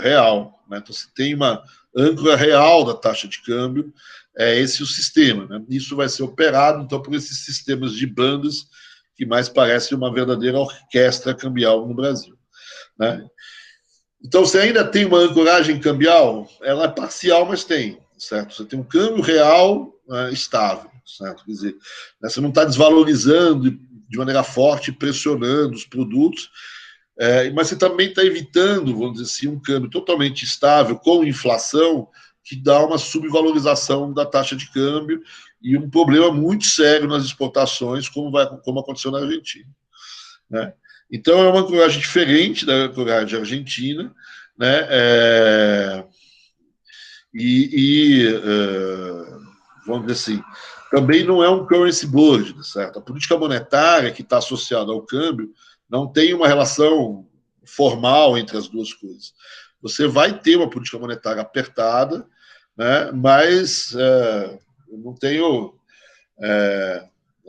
real. Né? Então, se tem uma âncora real da taxa de câmbio, é esse o sistema. Né? Isso vai ser operado, então, por esses sistemas de bandas que mais parecem uma verdadeira orquestra cambial no Brasil. Né? Então, você ainda tem uma ancoragem cambial, ela é parcial, mas tem, certo? Você tem um câmbio real estável, certo? Quer dizer, você não está desvalorizando de maneira forte, pressionando os produtos, mas você também está evitando, vamos dizer assim, um câmbio totalmente estável, com inflação, que dá uma subvalorização da taxa de câmbio e um problema muito sério nas exportações, como aconteceu na Argentina, né? Então, é uma ancoragem diferente da ancoragem argentina, né? Vamos dizer assim, também não é um currency board, certo? A política monetária que está associada ao câmbio não tem uma relação formal entre as duas coisas. Você vai ter uma política monetária apertada, né? Mas eu não tenho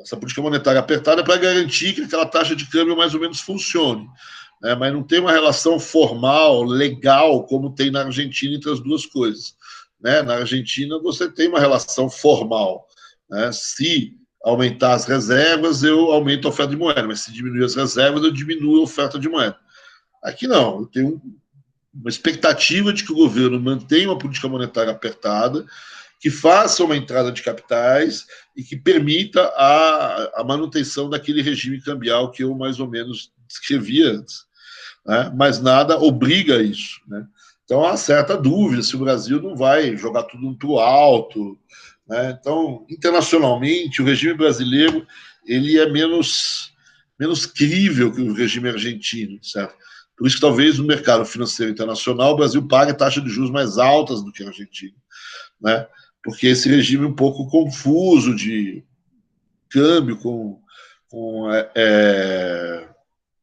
essa política monetária apertada para garantir que aquela taxa de câmbio mais ou menos funcione, né? Mas não tem uma relação formal, legal, como tem na Argentina entre as duas coisas, né? Na Argentina você tem uma relação formal, né? Se aumentar as reservas, eu aumento a oferta de moeda, mas se diminuir as reservas, eu diminuo a oferta de moeda. Aqui não, eu tenho uma expectativa de que o governo mantenha uma política monetária apertada, que faça uma entrada de capitais e que permita a manutenção daquele regime cambial que eu mais ou menos descrevi antes, né? Mas nada obriga a isso, né? Então há certa dúvida se o Brasil não vai jogar tudo para o alto, né? Então, internacionalmente, o regime brasileiro ele é menos crível que o regime argentino, certo? Por isso que talvez no mercado financeiro internacional o Brasil pague taxas de juros mais altas do que a Argentina, né? Porque esse regime é um pouco confuso de câmbio com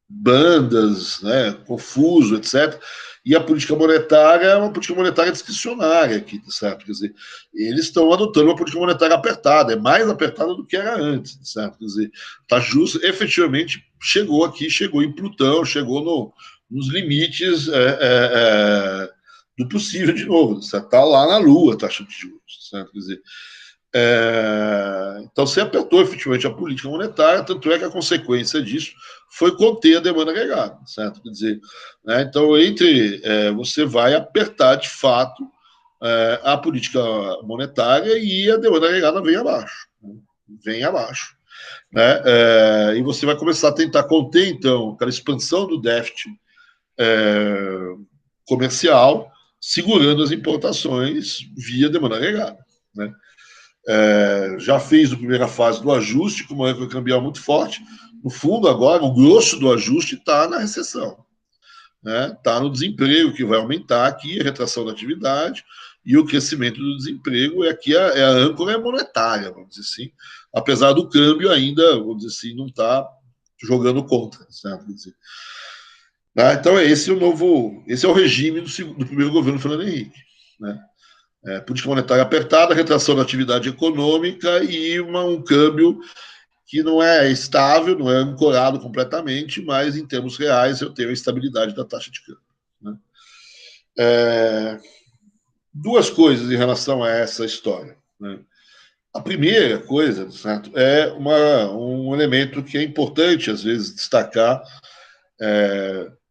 bandas, né, confuso, etc. E a política monetária é uma política monetária discricionária aqui, certo? Quer dizer, eles estão adotando uma política monetária apertada, é mais apertada do que era antes, certo? Quer dizer, está justo, efetivamente chegou aqui, chegou em Plutão, chegou nos limites do possível de novo, está lá na Lua a taxa de juros, certo? Quer dizer, então, você apertou efetivamente a política monetária, tanto é que a consequência disso foi conter a demanda agregada, certo? Quer dizer, né, então, você vai apertar de fato a política monetária e a demanda agregada vem abaixo, né? Vem abaixo, né? E você vai começar a tentar conter, então, aquela expansão do déficit comercial, segurando as importações via demanda agregada, né? Já fez a primeira fase do ajuste, com uma âncora cambial muito forte. No fundo, agora, o grosso do ajuste está na recessão, né? Está no desemprego, que vai aumentar aqui, a retração da atividade e o crescimento do desemprego. E aqui a âncora monetária, vamos dizer assim, apesar do câmbio ainda, vamos dizer assim, não está jogando contra, certo? Quer dizer, então, esse é o regime do primeiro governo Fernando Henrique, né? Política monetária apertada, retração da atividade econômica e um câmbio que não é estável, não é ancorado completamente, mas em termos reais eu tenho a estabilidade da taxa de câmbio, né? Duas coisas em relação a essa história, né? A primeira coisa, certo, é um elemento que é importante, às vezes, destacar,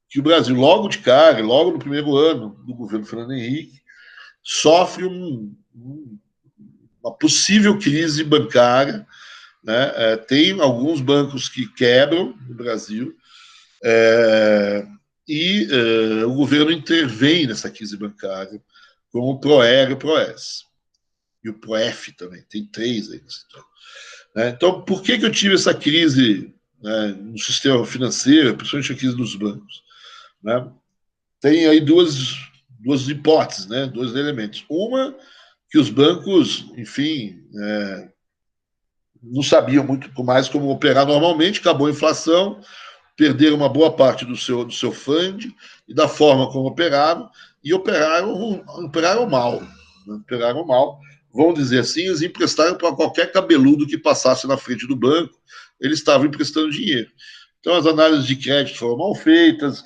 que o Brasil, logo de cara, logo no primeiro ano do governo Fernando Henrique, sofre uma possível crise bancária, né? Tem alguns bancos que quebram no Brasil, e o governo intervém nessa crise bancária com o PROER e o PROES. E o PROEF também, tem 3 aí. Então, por que eu tive essa crise, né, no sistema financeiro, principalmente a crise dos bancos, né? Tem aí duas hipóteses, né, dois elementos. Uma, que os bancos, enfim, não sabiam muito mais como operar normalmente, acabou a inflação, perderam uma boa parte do seu fund e da forma como operaram, e operaram mal. Né? Operaram mal. Vamos dizer assim, eles emprestaram para qualquer cabeludo que passasse na frente do banco, eles estavam emprestando dinheiro. Então, as análises de crédito foram mal feitas,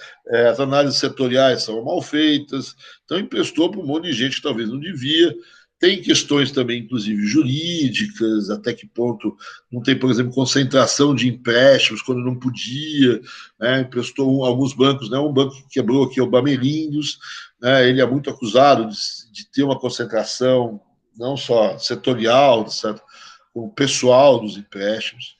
as análises setoriais foram mal feitas, então emprestou para um monte de gente que talvez não devia, Tem questões também, inclusive, jurídicas, até que ponto não tem, por exemplo, concentração de empréstimos quando não podia, né? Emprestou alguns bancos, né? Um banco que quebrou aqui é o Bamerindos, né? Ele é muito acusado de ter uma concentração não só setorial, certo? Como pessoal dos empréstimos.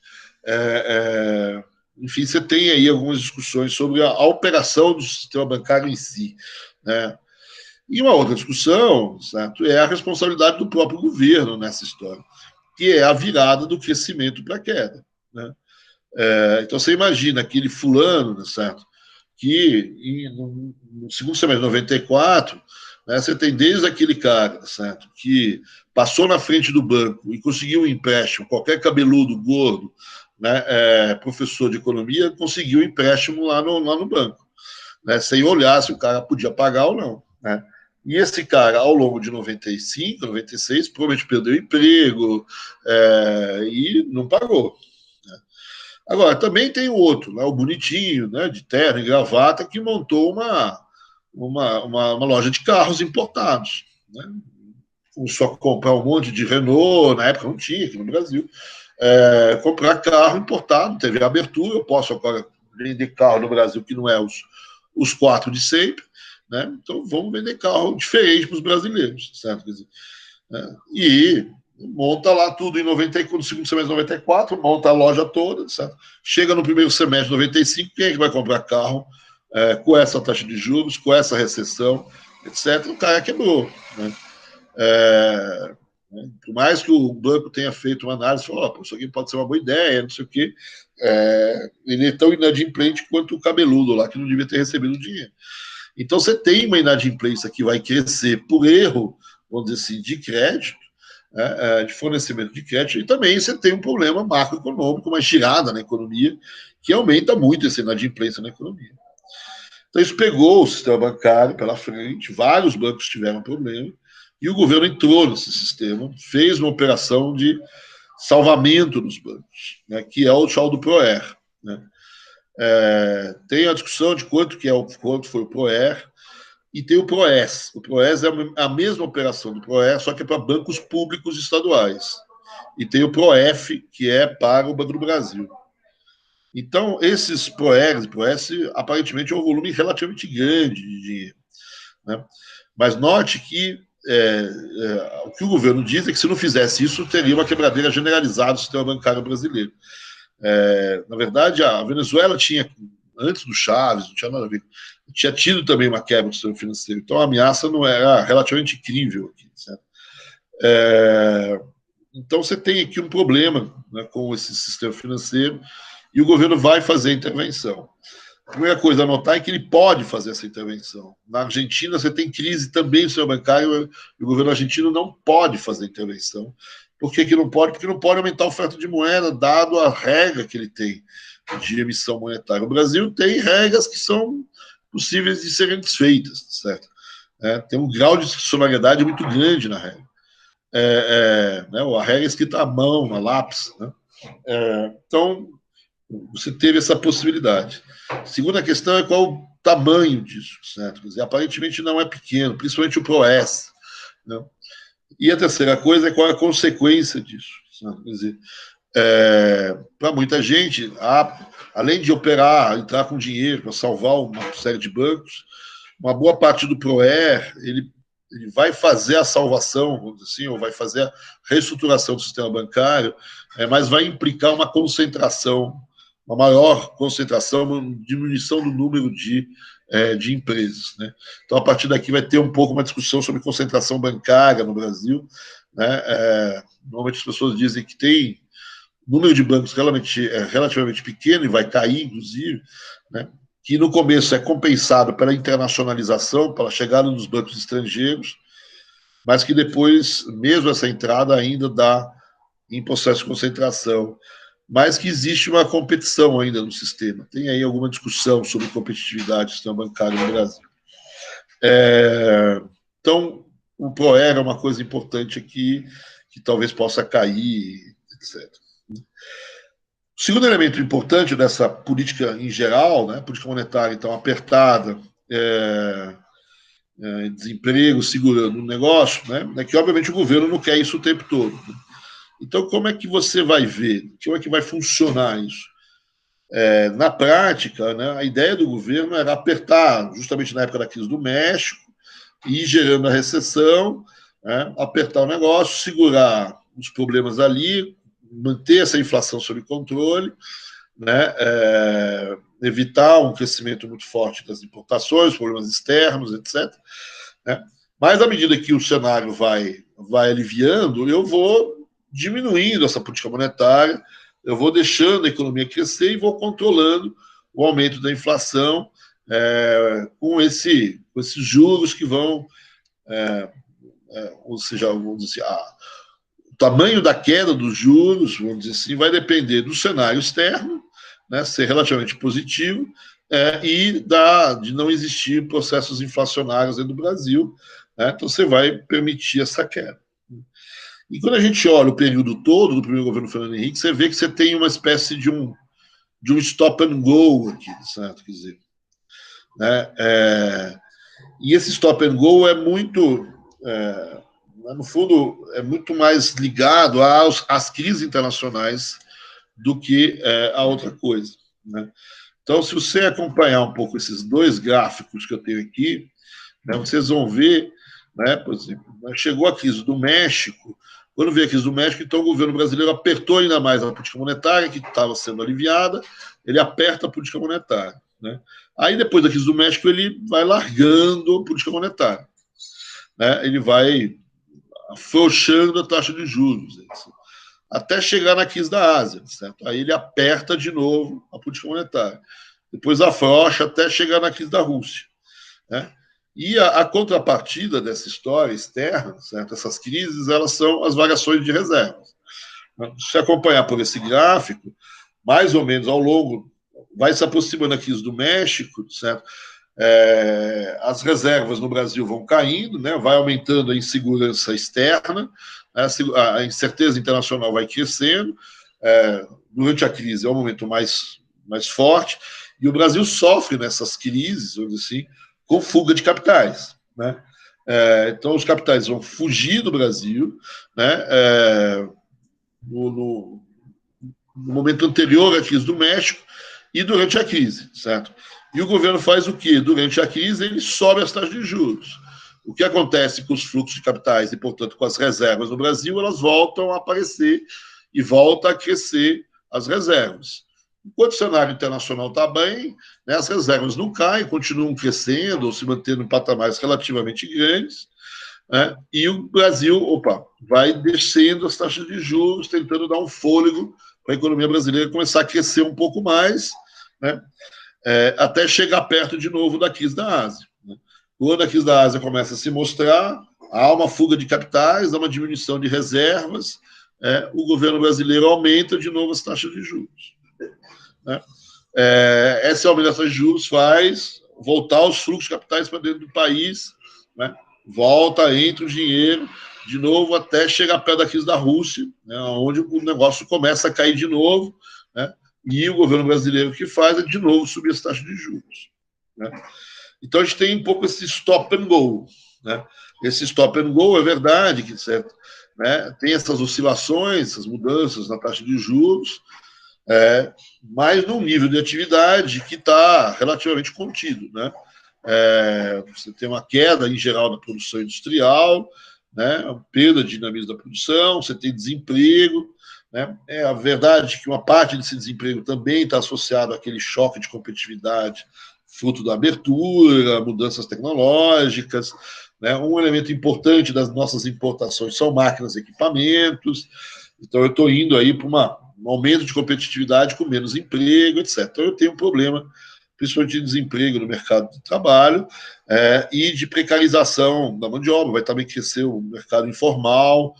Enfim, você tem aí algumas discussões sobre a operação do sistema bancário em si, né? E uma outra discussão, certo, é a responsabilidade do próprio governo nessa história, que é a virada do crescimento para a queda, né? Então você imagina aquele fulano, né, certo, que no segundo semestre de 94, né, você tem desde aquele cara, certo, que passou na frente do banco e conseguiu um empréstimo, qualquer cabeludo, gordo, né, professor de economia, conseguiu um empréstimo lá no banco, né, sem olhar se o cara podia pagar ou não, né? E esse cara, ao longo de 95, 96, provavelmente perdeu o emprego e não pagou. Né? Agora, também tem o outro, né, o bonitinho, né, de terno e gravata, que montou uma loja de carros importados. Né? Só comprar um monte de Renault, na época não tinha aqui no Brasil, comprar carro importado, teve a abertura, eu posso agora vender carro no Brasil que não é os quatro de sempre, né? Então vamos vender carro diferente para os brasileiros, certo? Quer dizer, né? E monta lá tudo em 94, no segundo semestre de 94, monta a loja toda, certo? Chega no primeiro semestre de 95, quem é que vai comprar carro com essa taxa de juros, com essa recessão, etc. O cara quebrou, né? Por mais que o banco tenha feito uma análise, falou, oh, isso aqui pode ser uma boa ideia, não sei o quê, ele é tão inadimplente quanto o cabeludo lá, que não devia ter recebido o dinheiro. Então, você tem uma inadimplência que vai crescer por erro, vamos dizer assim, de crédito, de fornecimento de crédito, e também você tem um problema macroeconômico, uma girada na economia, que aumenta muito essa inadimplência na economia. Então, isso pegou o sistema bancário pela frente, vários bancos tiveram problema, e o governo entrou nesse sistema, fez uma operação de salvamento dos bancos, né, que é o tal do PROER. Né? Tem a discussão de quanto foi o PROER, e tem o PROES. O PROES é a mesma operação do PROER, só que é para bancos públicos estaduais. E tem o PROEF, que é para o Banco do Brasil. Então, esses PROERs e PROES, aparentemente, é um volume relativamente grande de dinheiro. Né? Mas note que o que o governo diz é que se não fizesse isso, teria uma quebradeira generalizada do sistema bancário brasileiro. Na verdade, a Venezuela tinha, antes do Chaves, não tinha nada a ver, tinha tido também uma quebra do sistema financeiro. Então, a ameaça não era relativamente crível aqui. Certo? Então, você tem aqui um problema, né, com esse sistema financeiro e o governo vai fazer a intervenção. A primeira coisa a notar é que ele pode fazer essa intervenção. Na Argentina, você tem crise também no sistema bancário e o governo argentino não pode fazer intervenção. Por que não pode? Porque não pode aumentar a oferta de moeda, dado a regra que ele tem de emissão monetária. O Brasil tem regras que são possíveis de serem desfeitas, certo? Tem um grau de discricionariedade muito grande na regra. Né, a regra é escrita à mão, a lápis. Né? Então, você teve essa possibilidade. Segunda questão é qual o tamanho disso, certo? Quer dizer, aparentemente não é pequeno, principalmente o PROES. Né? E a terceira coisa é qual é a consequência disso. Certo? Quer dizer, para muita gente, além de operar, entrar com dinheiro para salvar uma série de bancos, uma boa parte do PROER, ele vai fazer a salvação, vamos dizer assim, ou vai fazer a reestruturação do sistema bancário, mas vai implicar uma concentração, uma maior concentração, uma diminuição do número de empresas. Né? Então, a partir daqui, vai ter um pouco uma discussão sobre concentração bancária no Brasil. Né? Normalmente, as pessoas dizem que tem número de bancos relativamente pequeno e vai cair, inclusive, né? Que no começo é compensado pela internacionalização, pela chegada dos bancos estrangeiros, mas que depois, mesmo essa entrada, ainda dá em processo de concentração, mas que existe uma competição ainda no sistema. Tem aí alguma discussão sobre competitividade do sistema bancário no Brasil. Então, o PROER é uma coisa importante aqui, que talvez possa cair, etc. O segundo elemento importante dessa política em geral, né, política monetária então apertada, desemprego, segurando o negócio, né? É que, obviamente, o governo não quer isso o tempo todo. Né? Então, como é que você vai ver? Como é que vai funcionar isso? Na prática, né, a ideia do governo era apertar, justamente na época da crise do México, ir gerando a recessão, né, apertar o negócio, segurar os problemas ali, manter essa inflação sob controle, né, evitar um crescimento muito forte das importações, problemas externos, etc. Né? Mas à medida que o cenário vai aliviando, eu vou diminuindo essa política monetária, eu vou deixando a economia crescer e vou controlando o aumento da inflação com esses juros que vão, ou seja, vamos dizer assim, o tamanho da queda dos juros, vamos dizer assim, vai depender do cenário externo, né, ser relativamente positivo, e de não existir processos inflacionários dentro do Brasil, né, então você vai permitir essa queda. E quando a gente olha o período todo do primeiro governo Fernando Henrique, você vê que você tem uma espécie de um stop and go aqui, certo? Quer dizer, né, e esse stop and go é muito, no fundo, é muito mais ligado às crises internacionais do que a outra coisa. Né? Então, se você acompanhar um pouco esses dois gráficos que eu tenho aqui, né, vocês vão ver, né, por exemplo, chegou a crise do México. Quando veio a crise do México, então o governo brasileiro apertou ainda mais a política monetária, que estava sendo aliviada, ele aperta a política monetária. Né? Aí, depois da crise do México, ele vai largando a política monetária. Né? Ele vai afrouxando a taxa de juros, até chegar na crise da Ásia. Certo? Aí ele aperta de novo a política monetária. Depois afrouxa até chegar na crise da Rússia. Né? E a contrapartida dessa história externa, certo? Essas crises, elas são as variações de reservas. Se acompanhar por esse gráfico, mais ou menos ao longo, vai se aproximando a crise do México, certo? As reservas no Brasil vão caindo, né? Vai aumentando a insegurança externa, a incerteza internacional vai crescendo. Durante a crise é um momento mais forte, e o Brasil sofre nessas crises, vamos dizer assim, com fuga de capitais. Né? Então, os capitais vão fugir do Brasil, né? No momento anterior à crise do México e durante a crise, certo? E o governo faz o quê? Durante a crise, ele sobe as taxas de juros. O que acontece com os fluxos de capitais e, portanto, com as reservas no Brasil, elas voltam a aparecer e volta a crescer as reservas. Enquanto o cenário internacional está bem, né, as reservas não caem, continuam crescendo ou se mantendo em patamares relativamente grandes, né, e o Brasil, vai descendo as taxas de juros, tentando dar um fôlego para a economia brasileira começar a crescer um pouco mais, né, até chegar perto de novo da crise da Ásia. Né. Quando a crise da Ásia começa a se mostrar, há uma fuga de capitais, há uma diminuição de reservas, o governo brasileiro aumenta de novo as taxas de juros. Né? Essa aumentação de juros faz voltar os fluxos de capitais para dentro do país, né? Volta, entra o dinheiro de novo até chegar perto da crise da Rússia, né? Onde o negócio começa a cair de novo, né? E o governo brasileiro o que faz é de novo subir as taxas de juros. Né? Então a gente tem um pouco esse stop and go. Né? Esse stop and go é verdade que, certo, né? Tem essas oscilações, essas mudanças na taxa de juros, mas num nível de atividade que está relativamente contido. Né? Você tem uma queda, em geral, na produção industrial, né? Uma perda de dinamismo da produção, você tem desemprego. Né? A verdade é que uma parte desse desemprego também está associado àquele choque de competitividade fruto da abertura, mudanças tecnológicas. Né? Um elemento importante das nossas importações são máquinas e equipamentos. Então, eu estou indo aí para um aumento de competitividade com menos emprego, etc. Então, eu tenho um problema, principalmente de desemprego no mercado de trabalho e de precarização da mão de obra. Vai também crescer o mercado informal,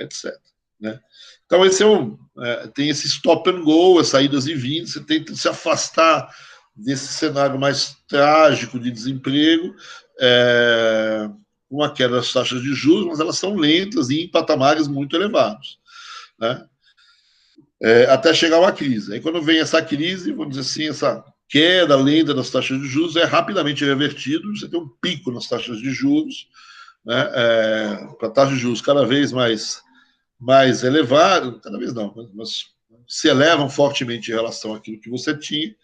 etc. Né? Então, tem esse stop and go, as saídas e vindas, você tenta se afastar desse cenário mais trágico de desemprego, com a queda das taxas de juros, mas elas são lentas e em patamares muito elevados. Né? Até chegar uma crise. Aí, quando vem essa crise, vamos dizer assim, queda lenta das taxas de juros é rapidamente revertido, você tem um pico nas taxas de juros, né, para a taxa de juros cada vez mais elevada, cada vez não, mas se elevam fortemente em relação àquilo que você tinha,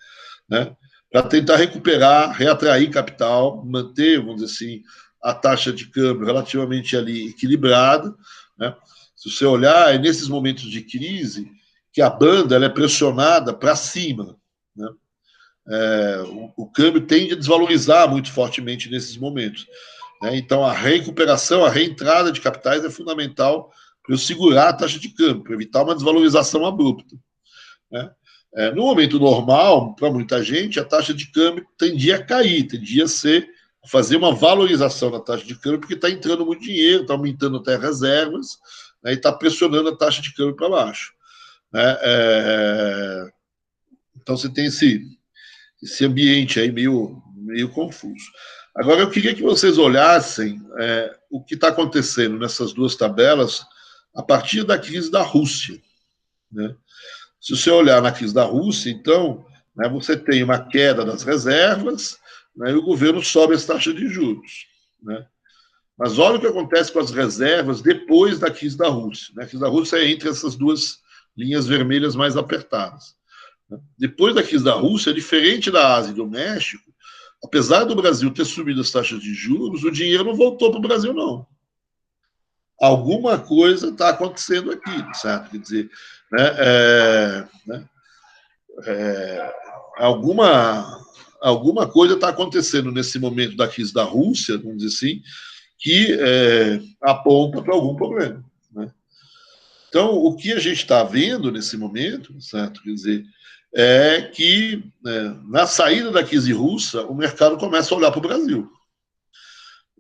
né, para tentar recuperar, reatrair capital, manter, vamos dizer assim, a taxa de câmbio relativamente ali equilibrada, né? Se você olhar, é nesses momentos de crise que a banda ela é pressionada para cima, né? O câmbio tende a desvalorizar muito fortemente nesses momentos, né? Então, a recuperação, a reentrada de capitais é fundamental para eu segurar a taxa de câmbio, para evitar uma desvalorização abrupta, né? No momento normal, para muita gente, a taxa de câmbio tendia a cair, tendia a fazer uma valorização da taxa de câmbio, porque está entrando muito dinheiro, está aumentando até reservas, né, e está pressionando a taxa de câmbio para baixo, né? Então você tem esse ambiente aí meio confuso. Agora, eu queria que vocês olhassem o que está acontecendo nessas duas tabelas a partir da crise da Rússia, né? Se você olhar na crise da Rússia, então, né, você tem uma queda das reservas, né, e o governo sobe as taxas de juros, né? Mas olha o que acontece com as reservas depois da crise da Rússia, né? A crise da Rússia é entre essas duas linhas vermelhas mais apertadas, né? Depois da crise da Rússia, diferente da Ásia e do México, apesar do Brasil ter subido as taxas de juros, o dinheiro não voltou para o Brasil, não. Alguma coisa está acontecendo aqui, certo? Quer dizer, né, alguma coisa está acontecendo nesse momento da crise da Rússia, vamos dizer assim, que aponta para algum problema, né? Então, o que a gente está vendo nesse momento, certo? Quer dizer, é que na saída da crise russa, o mercado começa a olhar para o Brasil.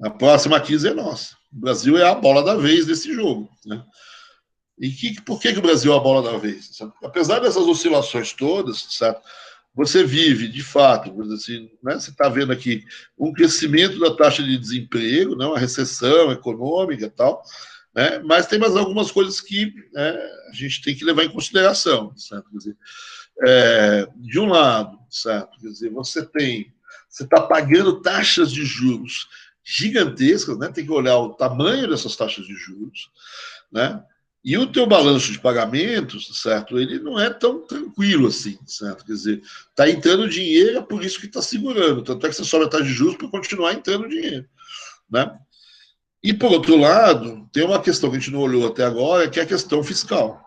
A próxima crise é nossa. O Brasil é a bola da vez desse jogo, né? E por que o Brasil é a bola da vez? Sabe? Apesar dessas oscilações todas, certo? Você vive, de fato, assim, né? Você está vendo aqui um crescimento da taxa de desemprego, né? Uma recessão econômica e tal, né? Mas tem mais algumas coisas que a gente tem que levar em consideração, certo? Quer dizer, de um lado, certo? Quer dizer, você está pagando taxas de juros gigantescas, né? Tem que olhar o tamanho dessas taxas de juros, né? E o teu balanço de pagamentos, certo? Ele não é tão tranquilo assim, certo? Quer dizer, está entrando dinheiro, é por isso que está segurando. Tanto é que você sobe a taxa de juros para continuar entrando dinheiro, né? E, por outro lado, tem uma questão que a gente não olhou até agora, que é a questão fiscal.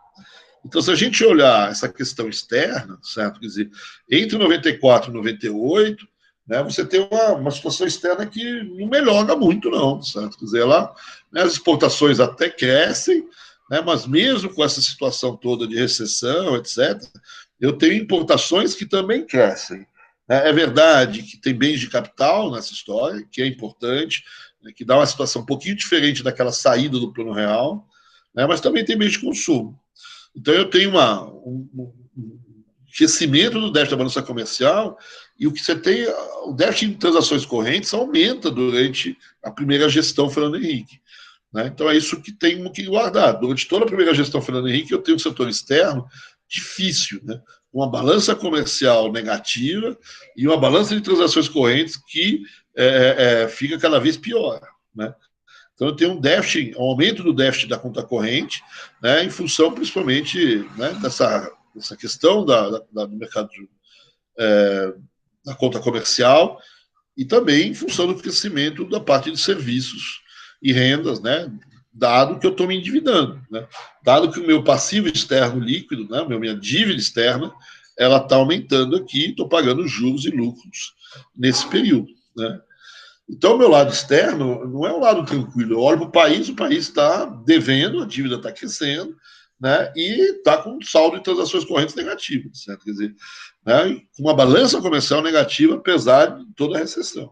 Então, se a gente olhar essa questão externa, certo? Quer dizer, entre 94 e 98, né, você tem uma situação externa que não melhora muito, não, certo? Quer dizer, né, as exportações até crescem, né, mas mesmo com essa situação toda de recessão, etc., eu tenho importações que também crescem. É verdade que tem bens de capital nessa história, que é importante, né, que dá uma situação um pouquinho diferente daquela saída do plano real, né, mas também tem bens de consumo. Então, eu tenho um crescimento do déficit da balança comercial e o que você tem, o déficit em transações correntes aumenta durante a primeira gestão Fernando Henrique, né? Então, é isso que tem que guardar. Durante toda a primeira gestão Fernando Henrique, eu tenho um setor externo difícil, né? Uma balança comercial negativa e uma balança de transações correntes que fica cada vez pior, né? Então, eu tenho um déficit, um aumento do déficit da conta corrente, né, em função principalmente, né, dessa questão do mercado da conta comercial e também em função do crescimento da parte de serviços e rendas, né, dado que eu estou me endividando, né, dado que o meu passivo externo líquido, né, minha dívida externa, ela está aumentando aqui, estou pagando juros e lucros nesse período, né. Então, o meu lado externo não é um lado tranquilo. Eu olho para o país está devendo, a dívida está crescendo, né, e está com um saldo de transações correntes negativo, certo? Quer dizer, né, com uma balança comercial negativa, apesar de toda a recessão.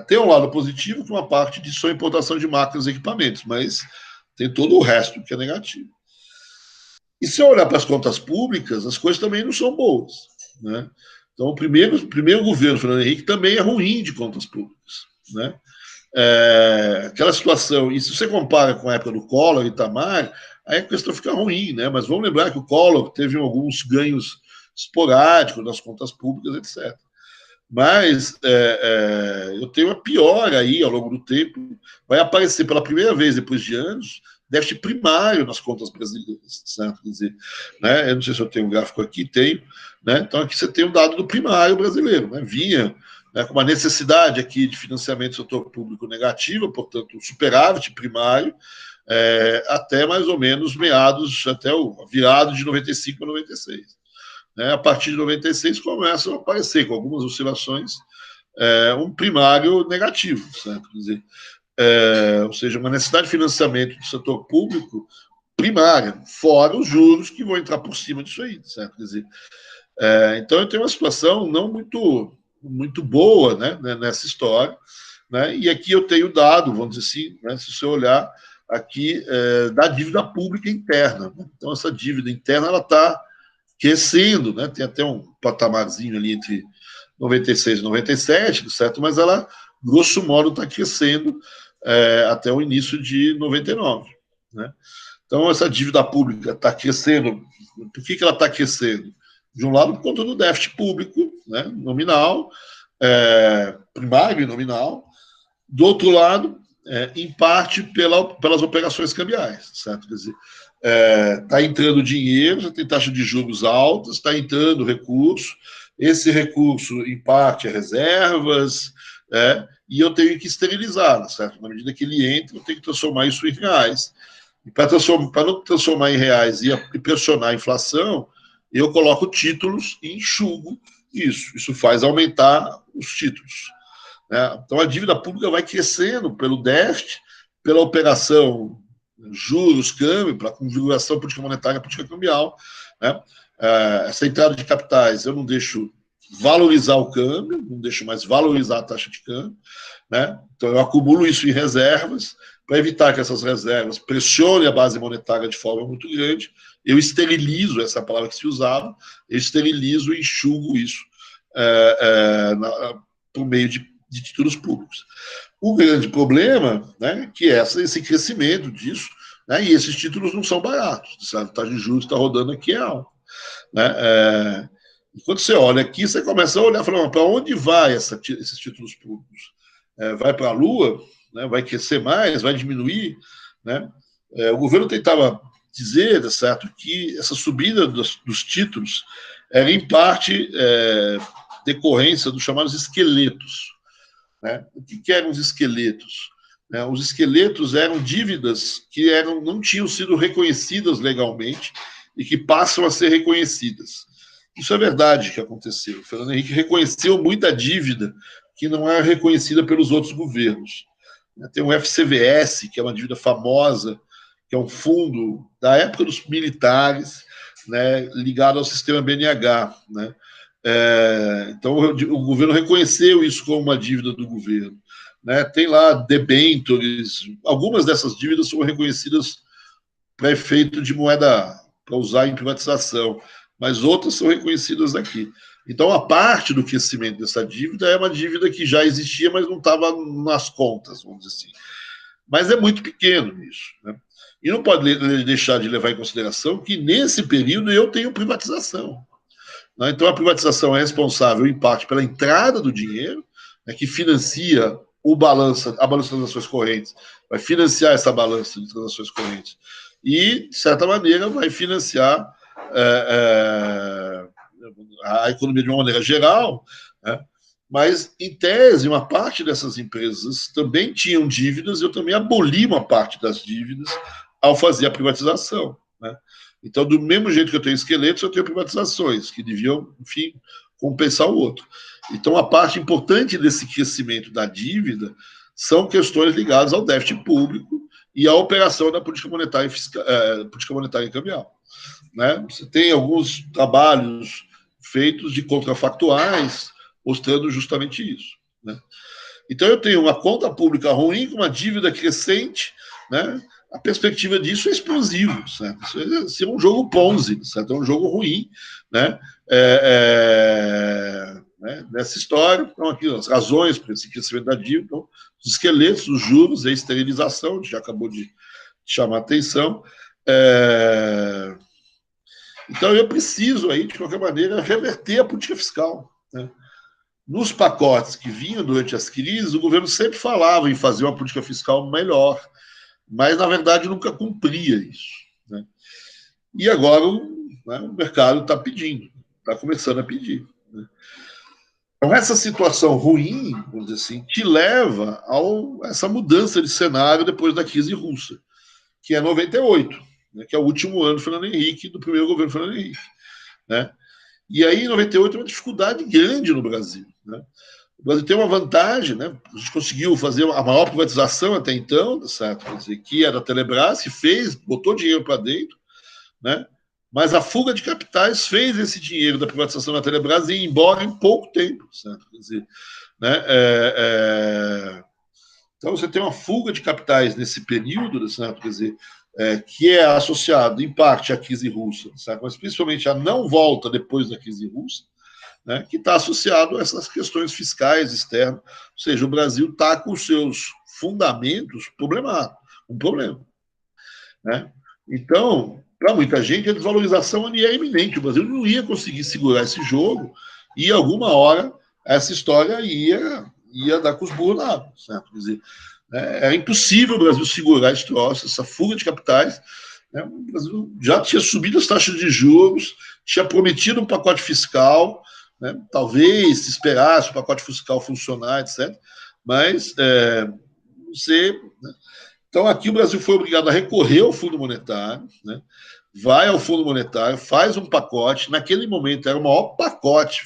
Tem um lado positivo, que uma parte de só importação de máquinas e equipamentos, mas tem todo o resto que é negativo. E se eu olhar para as contas públicas, as coisas também não são boas, né? Então, o primeiro governo Fernando Henrique também é ruim de contas públicas, né? Aquela situação, e se você compara com a época do Collor e Itamar, aí a questão fica ruim, né? Mas vamos lembrar que o Collor teve alguns ganhos esporádico nas contas públicas, etc. Mas eu tenho uma pior aí ao longo do tempo. Vai aparecer pela primeira vez, depois de anos, déficit primário nas contas brasileiras, certo? Quer dizer, né, eu não sei se eu tenho um gráfico aqui, tenho, né? Então aqui você tem o dado do primário brasileiro, né? Vinha, né, com uma necessidade aqui de financiamento do setor público negativa, portanto, superávit primário, até mais ou menos meados, até o virado de 95 para 96. Né? A partir de 96 começam a aparecer, com algumas oscilações, um primário negativo, certo? Quer dizer, ou seja, uma necessidade de financiamento do setor público primária, fora os juros que vão entrar por cima disso aí, certo? Quer dizer, então eu tenho uma situação não muito boa, né, nessa história, né? E aqui eu tenho dado, vamos dizer assim, né, se você olhar aqui, da dívida pública interna. Né? Então essa dívida interna ela está crescendo, né? Tem até um patamarzinho ali entre 96 e 97, certo? Mas ela, grosso modo, está crescendo até o início de 99. Né? Então, essa dívida pública está crescendo. Por que ela está crescendo? De um lado, por conta do déficit público, né? Nominal, primário e nominal. Do outro lado, em parte pelas operações cambiais, certo? Quer dizer, está entrando dinheiro, já tem taxa de juros altas, está entrando recurso, esse recurso, em parte, é reservas, e eu tenho que esterilizar, certo? Na medida que ele entra, eu tenho que transformar isso em reais. E para não transformar em reais e pressionar a inflação, eu coloco títulos e enxugo isso. Isso faz aumentar os títulos. Né? Então, a dívida pública vai crescendo pelo déficit, pela operação juros, câmbio, para a configuração política monetária, política cambial. Né? Essa entrada de capitais, eu não deixo valorizar o câmbio, não deixo mais valorizar a taxa de câmbio. Né? Então, eu acumulo isso em reservas, para evitar que essas reservas pressionem a base monetária de forma muito grande. Eu esterilizo, essa palavra que se usava, eu esterilizo e enxugo isso por meio de títulos públicos. O grande problema, né, que é esse crescimento disso, né, e esses títulos não são baratos, sabe? A taxa de juros está rodando aqui é alta. Né? E quando você olha aqui, você começa a olhar e falar, para onde vai esses títulos públicos? Vai para a Lua? Né? Vai crescer mais? Vai diminuir? Né? O governo tentava dizer, certo, que essa subida dos títulos era, em parte, decorrência dos chamados esqueletos. Né? O que eram os esqueletos? Os esqueletos eram dívidas que não tinham sido reconhecidas legalmente e que passam a ser reconhecidas. Isso é verdade que aconteceu. O Fernando Henrique reconheceu muita dívida que não era reconhecida pelos outros governos. Tem o FCVS, que é uma dívida famosa, que é um fundo da época dos militares, né, ligado ao sistema BNH. Né? Então, o governo reconheceu isso como uma dívida do governo. Né? Tem lá debêntures, algumas dessas dívidas são reconhecidas para efeito de moeda, para usar em privatização, mas outras são reconhecidas aqui. Então, a parte do crescimento dessa dívida é uma dívida que já existia, mas não estava nas contas, vamos dizer assim. Mas é muito pequeno isso. Né? E não pode deixar de levar em consideração que, nesse período, eu tenho privatização. Né? Então, a privatização é responsável, em parte, pela entrada do dinheiro, né, que financia a balança de transações correntes, vai financiar essa balança de transações correntes. E, de certa maneira, vai financiar a economia de uma maneira geral, né? Mas, em tese, uma parte dessas empresas também tinham dívidas, eu também aboli uma parte das dívidas ao fazer a privatização. Né? Então, do mesmo jeito que eu tenho esqueletos, eu tenho privatizações, que deviam, enfim, compensar o outro. Então, a parte importante desse crescimento da dívida são questões ligadas ao déficit público e à operação da política monetária e cambial. Né? Você tem alguns trabalhos feitos de contrafactuais mostrando justamente isso. Né? Então, eu tenho uma conta pública ruim com uma dívida crescente, né? A perspectiva disso é explosivo, certo? Isso é um jogo Ponzi, certo? É um jogo ruim, né? Né? Nessa história, então, aqui as razões para esse crescimento da dívida, então, os esqueletos, os juros, a esterilização, já acabou de chamar a atenção, Então, eu preciso aí, de qualquer maneira, reverter a política fiscal, né? Nos pacotes que vinham durante as crises, o governo sempre falava em fazer uma política fiscal melhor, mas, na verdade, nunca cumpria isso, né? E agora o mercado está pedindo, está começando a pedir, né? Então, essa situação ruim, vamos dizer assim, te leva a essa mudança de cenário depois da crise russa, que é 98, né, que é o último ano do Fernando Henrique, do primeiro governo Fernando Henrique, né? E aí, em 98, é uma dificuldade grande no Brasil, né? O Brasil tem uma vantagem, né? A gente conseguiu fazer a maior privatização até então, certo? Quer dizer, que era a Telebrás, que fez, botou dinheiro para dentro, né? Mas a fuga de capitais fez esse dinheiro da privatização da Telebrás ir embora em pouco tempo, certo? Quer dizer, né? Então você tem uma fuga de capitais nesse período, certo? Quer dizer, que é associado em parte à crise russa, certo? Mas principalmente à não volta depois da crise russa, né? Que está associado a essas questões fiscais externas. Ou seja, o Brasil está com seus fundamentos problemáticos, um problema, né? Então, para muita gente, a desvalorização ali é iminente. O Brasil não ia conseguir segurar esse jogo e, alguma hora, essa história ia dar com os burros na água, certo? Quer dizer, é impossível o Brasil segurar esse troço, essa fuga de capitais, né? O Brasil já tinha subido as taxas de juros, tinha prometido um pacote fiscal, né? Talvez se esperasse o pacote fiscal funcionar, etc. Mas não sei, né? Então, aqui o Brasil foi obrigado a recorrer ao Fundo Monetário, né? Vai ao Fundo Monetário, faz um pacote. Naquele momento, era o maior pacote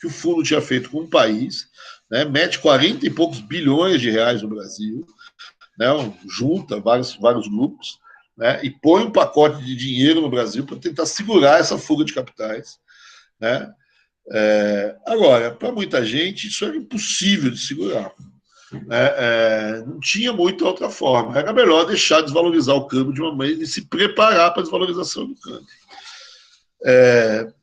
que o fundo tinha feito com o país, né? Mete 40 e poucos bilhões de reais no Brasil, né? Junta vários grupos, né? E põe um pacote de dinheiro no Brasil para tentar segurar essa fuga de capitais, né? Agora, para muita gente, isso era impossível de segurar. Não tinha muita outra forma. Era melhor deixar desvalorizar o câmbio de uma maneira e se preparar para a desvalorização do câmbio.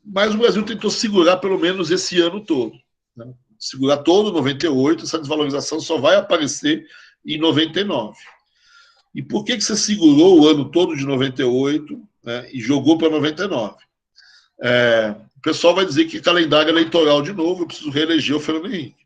Mas o Brasil tentou segurar pelo menos esse ano todo, né? Segurar todo 98, essa desvalorização só vai aparecer em 99. E por que você segurou o ano todo de 98, né, e jogou para 99? O pessoal vai dizer que é calendário eleitoral de novo, eu preciso reeleger o Fernando Henrique.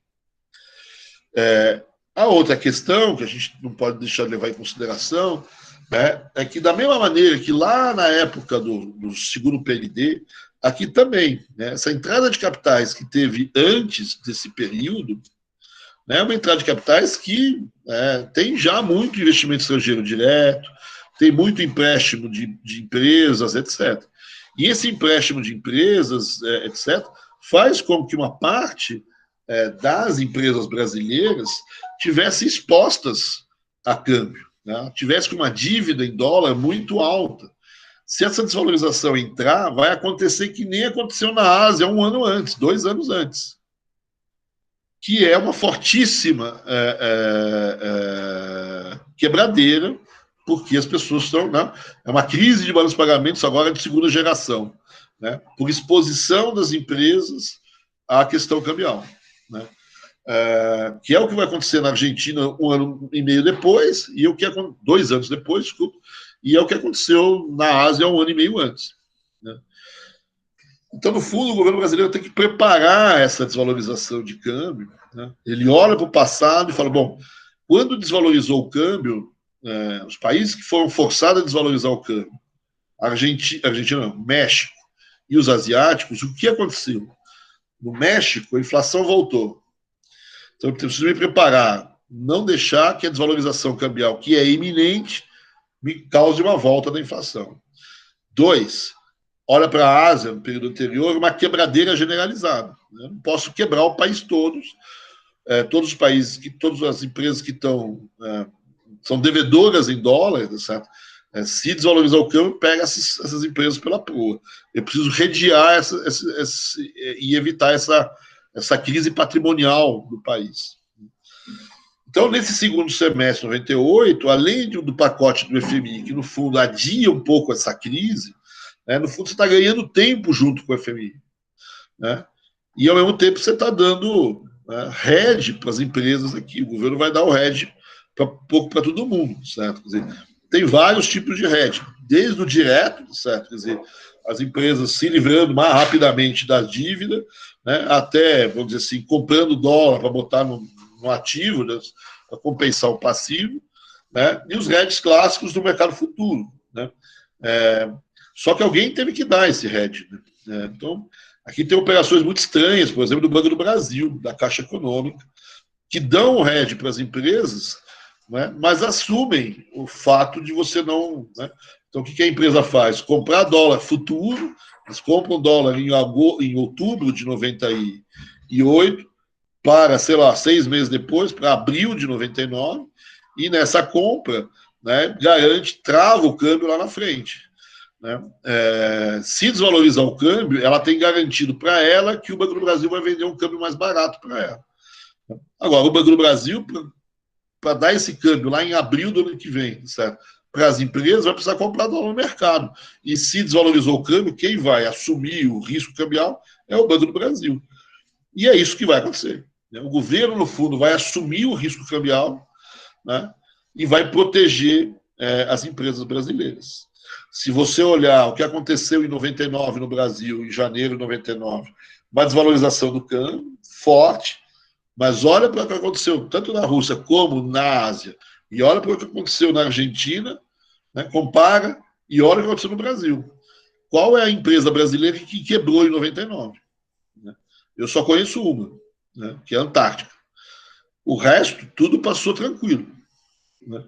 A outra questão, que a gente não pode deixar de levar em consideração, né, é que, da mesma maneira que lá na época do segundo PND, aqui também, né, essa entrada de capitais que teve antes desse período, né, é uma entrada de capitais que tem já muito investimento estrangeiro direto, tem muito empréstimo de empresas, etc. E esse empréstimo de empresas, etc., faz com que uma parte das empresas brasileiras tivessem expostas a câmbio, né? Tivesse uma dívida em dólar muito alta. Se essa desvalorização entrar, vai acontecer que nem aconteceu na Ásia 1 ano antes, 2 anos antes, que é uma fortíssima quebradeira, porque as pessoas estão, né? É uma crise de balanço de pagamentos agora de segunda geração, né? Por exposição das empresas à questão cambial, né? Que é o que vai acontecer na Argentina 1 ano e meio depois, e 2 anos depois, desculpa, e é o que aconteceu na Ásia 1 ano e meio antes, né? Então, no fundo, o governo brasileiro tem que preparar essa desvalorização de câmbio, né? Ele olha para o passado e fala, bom, quando desvalorizou o câmbio, os países que foram forçados a desvalorizar o câmbio, Argentina não, México e os asiáticos, o que aconteceu? No México, a inflação voltou. Então, eu preciso me preparar, não deixar que a desvalorização cambial, que é iminente, me cause uma volta da inflação. 2, olha para a Ásia, no período anterior, uma quebradeira generalizada. Eu não posso quebrar o país todos os países, todas as empresas que são devedoras em dólar, certo? Se desvalorizar o câmbio, pega essas empresas pela proa. Eu preciso rediar e evitar essa crise patrimonial do país. Então, nesse segundo semestre de 98, além do pacote do FMI, que no fundo adia um pouco essa crise, no fundo você está ganhando tempo junto com o FMI, né? E ao mesmo tempo você está dando hedge para as empresas aqui. O governo vai dar o hedge pouco para todo mundo, certo? Quer dizer, tem vários tipos de hedge, desde o direto, certo? Quer dizer, as empresas se livrando mais rapidamente da dívida, né, até, vamos dizer assim, comprando dólar para botar no ativo, né, para compensar o passivo, né, e os hedges clássicos do mercado futuro. Né. Só que alguém teve que dar esse hedge. Né. Então, aqui tem operações muito estranhas, por exemplo, do Banco do Brasil, da Caixa Econômica, que dão o hedge para as empresas, né, mas assumem o fato de você não... Né, então, o que a empresa faz? Comprar dólar futuro, eles compram dólar em outubro de 98 para, sei lá, 6 meses depois, para abril de 99, e nessa compra, né, garante, trava o câmbio lá na frente. Né? Se desvalorizar o câmbio, ela tem garantido para ela que o Banco do Brasil vai vender um câmbio mais barato para ela. Agora, o Banco do Brasil, para dar esse câmbio lá em abril do ano que vem, certo? Para as empresas, vai precisar comprar dólar no mercado. E se desvalorizou o câmbio, quem vai assumir o risco cambial é o Banco do Brasil. E é isso que vai acontecer. Né? O governo, no fundo, vai assumir o risco cambial, né, e vai proteger as empresas brasileiras. Se você olhar o que aconteceu em 99 no Brasil, em janeiro de 99, uma desvalorização do câmbio forte, mas olha para o que aconteceu tanto na Rússia como na Ásia, e olha para o que aconteceu na Argentina, né, compara, e olha o que aconteceu no Brasil. Qual é a empresa brasileira que quebrou em 99? Né? Eu só conheço uma, né, que é a Antártica. O resto, tudo passou tranquilo. Né?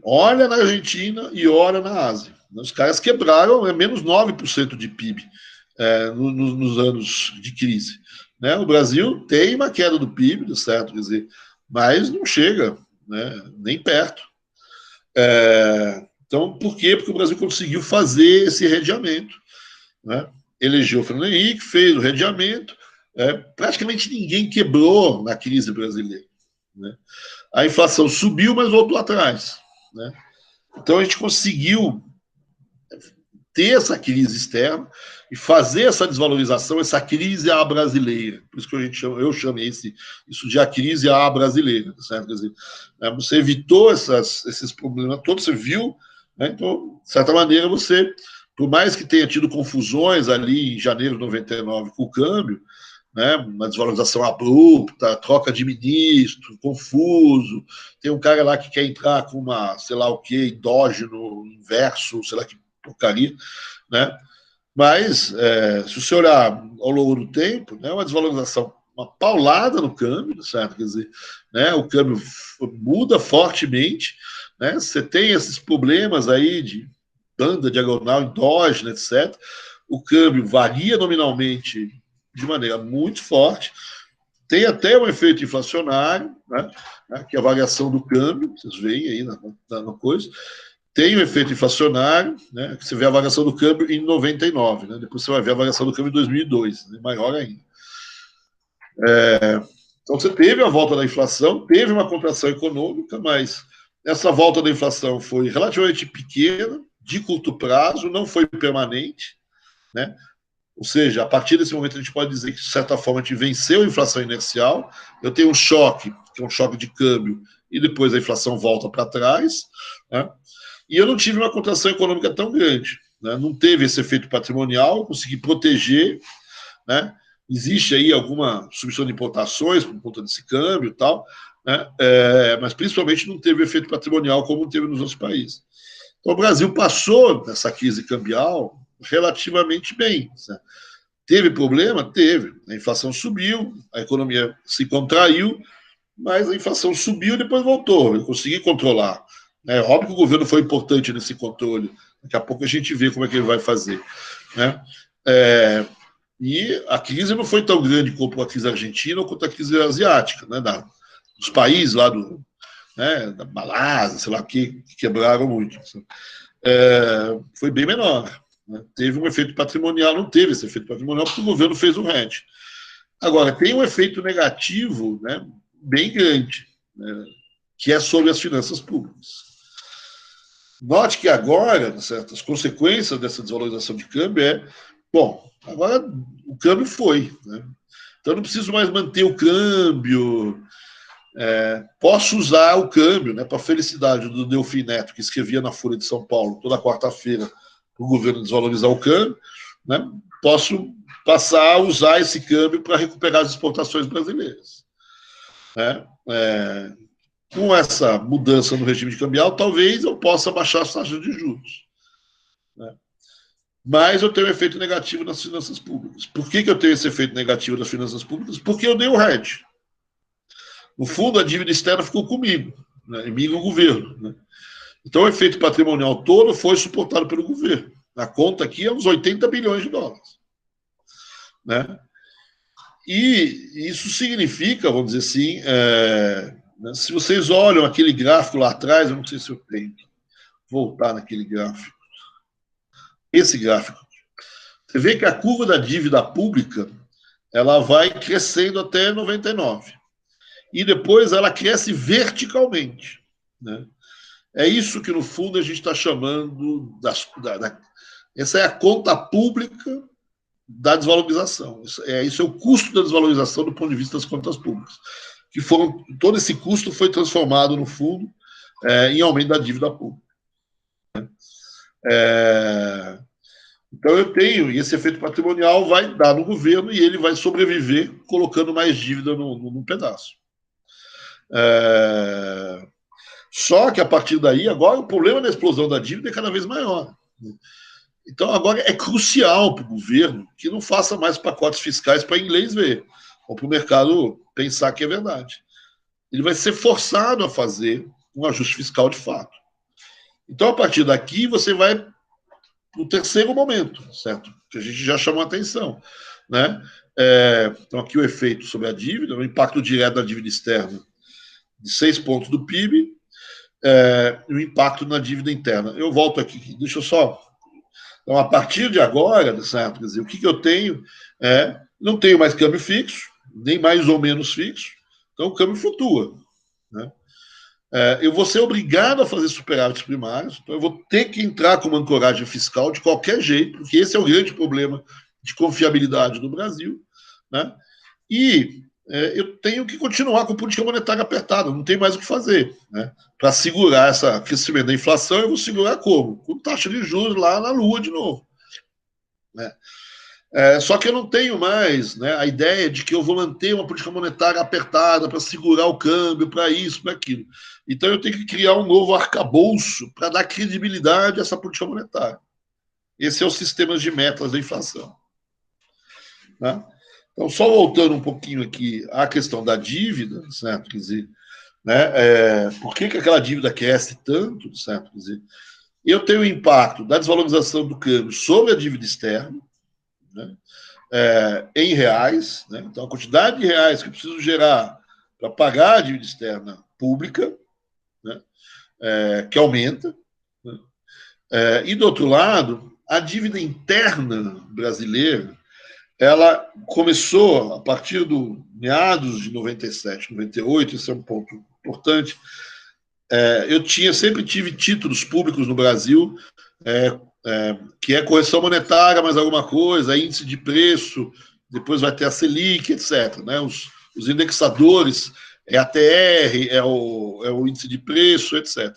Olha na Argentina e olha na Ásia. Os caras quebraram menos 9% de PIB nos anos de crise. Né? O Brasil tem uma queda do PIB, certo? Quer dizer, mas não chega, né, nem perto. Então, por quê? Porque o Brasil conseguiu fazer esse redeamento. Né? Elegeu o Fernando Henrique, fez o redeamento. Praticamente ninguém quebrou na crise brasileira. Né? A inflação subiu, mas voltou atrás. Né? Então, a gente conseguiu ter essa crise externa e fazer essa desvalorização, essa crise à brasileira. Por isso que eu chamei isso de a crise à brasileira. Certo? Quer dizer, você evitou esses problemas todos, você viu, né? Então, de certa maneira, você, por mais que tenha tido confusões ali em janeiro de 99 com o câmbio, né, uma desvalorização abrupta, troca de ministro, confuso, tem um cara lá que quer entrar com uma, sei lá o que, endógeno, inverso, sei lá que porcaria, né? Mas, se você olhar ao longo do tempo, né, uma desvalorização, uma paulada no câmbio, certo? Quer dizer, né, o câmbio muda fortemente, né? Você tem esses problemas aí de banda diagonal endógena, etc. O câmbio varia nominalmente de maneira muito forte, tem até um efeito inflacionário, né, que é a variação do câmbio, vocês veem aí na coisa, tem um efeito inflacionário, né, que você vê a variação do câmbio em 99, né, depois você vai ver a variação do câmbio em 2002, né, maior ainda. Então você teve a volta da inflação, teve uma contração econômica, mas essa volta da inflação foi relativamente pequena, de curto prazo, não foi permanente, né? Ou seja, a partir desse momento a gente pode dizer que, de certa forma, a gente venceu a inflação inercial. Eu tenho um choque, que é um choque de câmbio, e depois a inflação volta para trás. Né? E eu não tive uma contração econômica tão grande. Né? Não teve esse efeito patrimonial, eu consegui proteger. Né? Existe aí alguma substituição de importações por conta desse câmbio e tal, né? Mas principalmente não teve efeito patrimonial como teve nos outros países. Então, o Brasil passou nessa crise cambial relativamente bem. Certo? Teve problema? Teve. A inflação subiu, a economia se contraiu, mas a inflação subiu e depois voltou. Eu consegui controlar. É óbvio que o governo foi importante nesse controle. Daqui a pouco a gente vê como é que ele vai fazer. Né? E a crise não foi tão grande como a crise argentina ou quanto a crise asiática, né? Dos países lá da Malásia, sei lá, que quebraram muito. Foi bem menor. Né? Teve um efeito patrimonial, não teve esse efeito patrimonial porque o governo fez o hedge. Agora, tem um efeito negativo, né, bem grande, né, que é sobre as finanças públicas. Note que agora, certas consequências dessa desvalorização de câmbio bom, agora o câmbio foi. Né? Então, eu não preciso mais manter o câmbio. Posso usar o câmbio, né, para a felicidade do Delfim Neto, que escrevia na Folha de São Paulo toda quarta-feira o governo desvalorizar o câmbio, né, posso passar a usar esse câmbio para recuperar as exportações brasileiras. Né? Com essa mudança no regime de cambial, talvez eu possa baixar as taxas de juros. Né? Mas eu tenho um efeito negativo nas finanças públicas. Por que eu tenho esse efeito negativo nas finanças públicas? Porque eu dei o hedge. No fundo, a dívida externa ficou comigo, né, e o governo. Né? Então, o efeito patrimonial todo foi suportado pelo governo. A conta aqui é uns 80 bilhões de dólares. Né? E isso significa, vamos dizer assim, né, se vocês olham aquele gráfico lá atrás, eu não sei se eu tenho que voltar naquele gráfico. Esse gráfico. Você vê que a curva da dívida pública ela vai crescendo até 99. E depois ela cresce verticalmente. Né? É isso que, no fundo, a gente está chamando essa é a conta pública da desvalorização. Isso é o custo da desvalorização do ponto de vista das contas públicas. Todo esse custo foi transformado, no fundo, em aumento da dívida pública. Então eu tenho, e esse efeito patrimonial vai dar no governo e ele vai sobreviver colocando mais dívida no pedaço. Só que a partir daí, agora o problema da explosão da dívida é cada vez maior. Então agora é crucial para o governo que não faça mais pacotes fiscais para inglês ver, ou para o mercado pensar que é verdade. Ele vai ser forçado a fazer um ajuste fiscal de fato. Então, a partir daqui, você vai para o terceiro momento, certo? Que a gente já chamou a atenção. Né? Então, aqui o efeito sobre a dívida, o impacto direto da dívida externa de 6 pontos do PIB, e o impacto na dívida interna. Eu volto aqui, deixa eu só... Então, a partir de agora, certo? Quer dizer, o que eu tenho não tenho mais câmbio fixo, nem mais ou menos fixo, então o câmbio flutua. Né? Eu vou ser obrigado a fazer superávites primários, então eu vou ter que entrar com uma ancoragem fiscal de qualquer jeito, porque esse é o grande problema de confiabilidade do Brasil. Né? E eu tenho que continuar com política monetária apertada, não tem mais o que fazer. Né? Para segurar esse crescimento da inflação, eu vou segurar como? Com taxa de juros lá na lua de novo. Né? Só que eu não tenho mais, né, a ideia de que eu vou manter uma política monetária apertada para segurar o câmbio, para isso, para aquilo. Então eu tenho que criar um novo arcabouço para dar credibilidade a essa política monetária. Esse é o sistema de metas da inflação. Né? Então, só voltando um pouquinho aqui à questão da dívida, certo? Quer dizer, né, por que aquela dívida cresce tanto, certo? Quer dizer, eu tenho o impacto da desvalorização do câmbio sobre a dívida externa, né, em reais, né, então a quantidade de reais que eu preciso gerar para pagar a dívida externa pública, né, que aumenta, né, e do outro lado, a dívida interna brasileira, ela começou a partir do meados de 97, 98, esse é um ponto importante. Eu sempre tive títulos públicos no Brasil, que é correção monetária, mais alguma coisa, índice de preço, depois vai ter a Selic, etc. Né? Os indexadores, a TR, é o índice de preço, etc.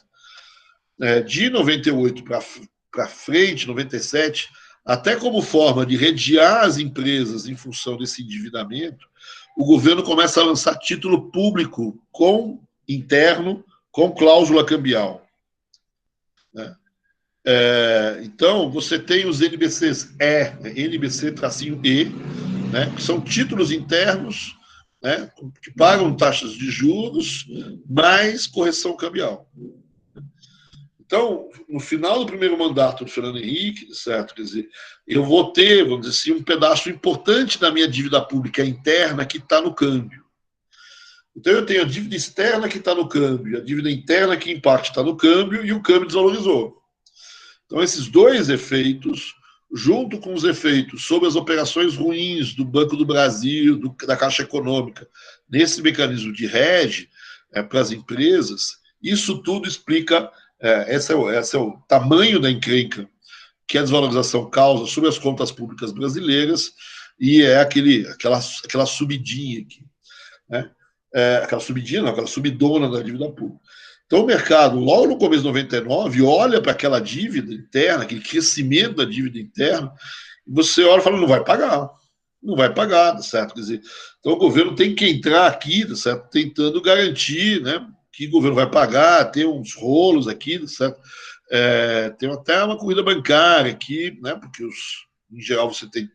De 98 para frente, 97, até como forma de redear as empresas em função desse endividamento, o governo começa a lançar título público interno com cláusula cambial. Né? Então, você tem os NBCs NBC-E, né, que são títulos internos, né, que pagam taxas de juros mais correção cambial. Então, no final do primeiro mandato do Fernando Henrique, certo? Quer dizer, eu vou ter, vamos dizer assim, um pedaço importante da minha dívida pública interna que está no câmbio. Então, eu tenho a dívida externa que está no câmbio, a dívida interna que, em parte, está no câmbio, e o câmbio desvalorizou. Então, esses dois efeitos, junto com os efeitos sobre as operações ruins do Banco do Brasil, da Caixa Econômica, nesse mecanismo de hedge para as empresas, isso tudo explica, esse é o tamanho da encrenca que a desvalorização causa sobre as contas públicas brasileiras, e é aquela subidinha aqui. Né? Aquela subidinha, não, aquela subidona da dívida pública. Então o mercado, logo no começo de 99, olha para aquela dívida interna, aquele crescimento da dívida interna, e você olha e fala, não vai pagar. Não vai pagar, certo? Quer dizer, então o governo tem que entrar aqui, certo? Tentando garantir, né, que o governo vai pagar, ter uns rolos aqui, certo? Tem até uma corrida bancária aqui, né? Porque em geral você tem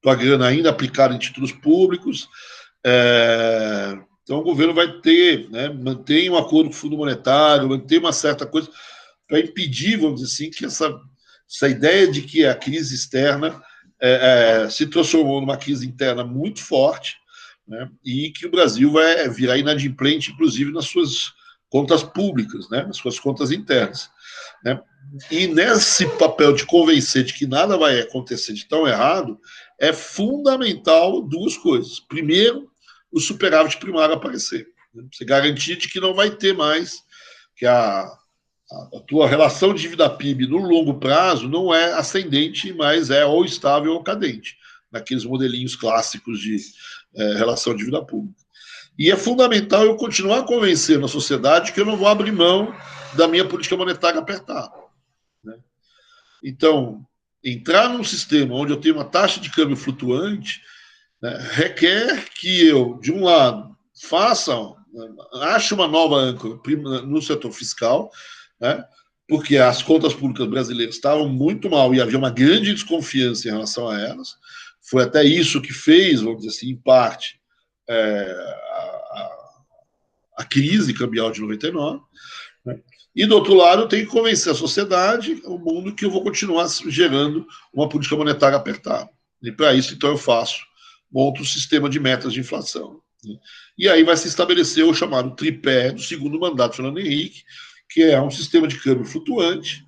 tua grana ainda aplicada em títulos públicos. Então o governo vai ter, né, manter um acordo com o Fundo Monetário, manter uma certa coisa para impedir, vamos dizer assim, que essa ideia de que a crise externa se transformou numa crise interna muito forte, né, e que o Brasil vai virar inadimplente, inclusive nas suas contas públicas, né, nas suas contas internas. Né? E nesse papel de convencer de que nada vai acontecer de tão errado, é fundamental duas coisas. Primeiro, o superávit primário aparecer. Né? Você garantir de que não vai ter mais, que a tua relação de dívida-PIB no longo prazo não é ascendente, mas é ou estável ou cadente, naqueles modelinhos clássicos de relação de dívida pública. E é fundamental eu continuar convencendo a sociedade que eu não vou abrir mão da minha política monetária apertada. Né? Então, entrar num sistema onde eu tenho uma taxa de câmbio flutuante, né, requer que eu, de um lado, ache uma nova âncora no setor fiscal, né, porque as contas públicas brasileiras estavam muito mal e havia uma grande desconfiança em relação a elas. Foi até isso que fez, vamos dizer assim, em parte, a crise cambial de 99. Né? E, do outro lado, eu tenho que convencer a sociedade, o mundo, que eu vou continuar gerando uma política monetária apertada. E, para isso, então, eu monto um sistema de metas de inflação. Né? E aí vai se estabelecer o chamado tripé do segundo mandato do Fernando Henrique, que é um sistema de câmbio flutuante,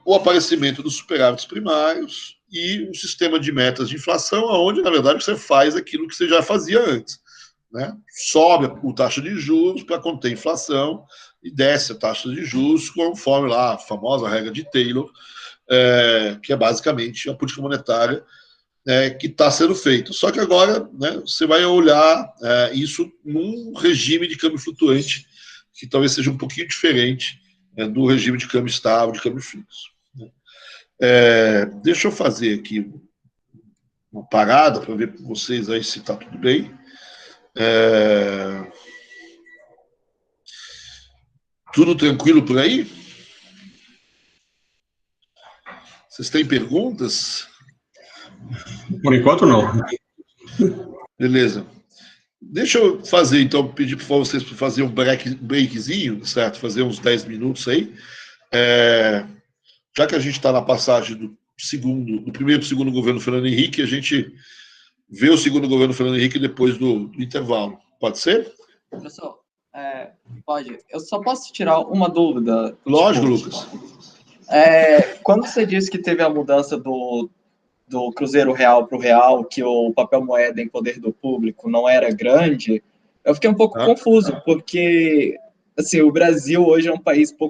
o aparecimento dos superávites primários e um sistema de metas de inflação, onde, na verdade, você faz aquilo que você já fazia antes. Né? Sobe a taxa de juros para conter a inflação e desce a taxa de juros conforme lá a famosa regra de Taylor, que é basicamente a política monetária que está sendo feita. Só que agora, né, você vai olhar isso num regime de câmbio flutuante que talvez seja um pouquinho diferente do regime de câmbio estável, de câmbio fixo. Né? Deixa eu fazer aqui uma parada para ver com vocês aí se está tudo bem. Tudo tranquilo por aí? Vocês têm perguntas? Por enquanto, não. Beleza. Deixa eu fazer, então, pedir para vocês para fazer um breakzinho, certo? Fazer uns 10 minutos aí. Já que a gente está na passagem do primeiro para o segundo governo Fernando Henrique, a gente vê o segundo governo Fernando Henrique depois do intervalo. Pode ser? Professor, pode. Eu só posso tirar uma dúvida? Lógico, Lucas. Quando você disse que teve a mudança do Cruzeiro Real para o Real, que o papel moeda em poder do público não era grande, eu fiquei um pouco confuso, porque assim, o Brasil hoje é um país pouco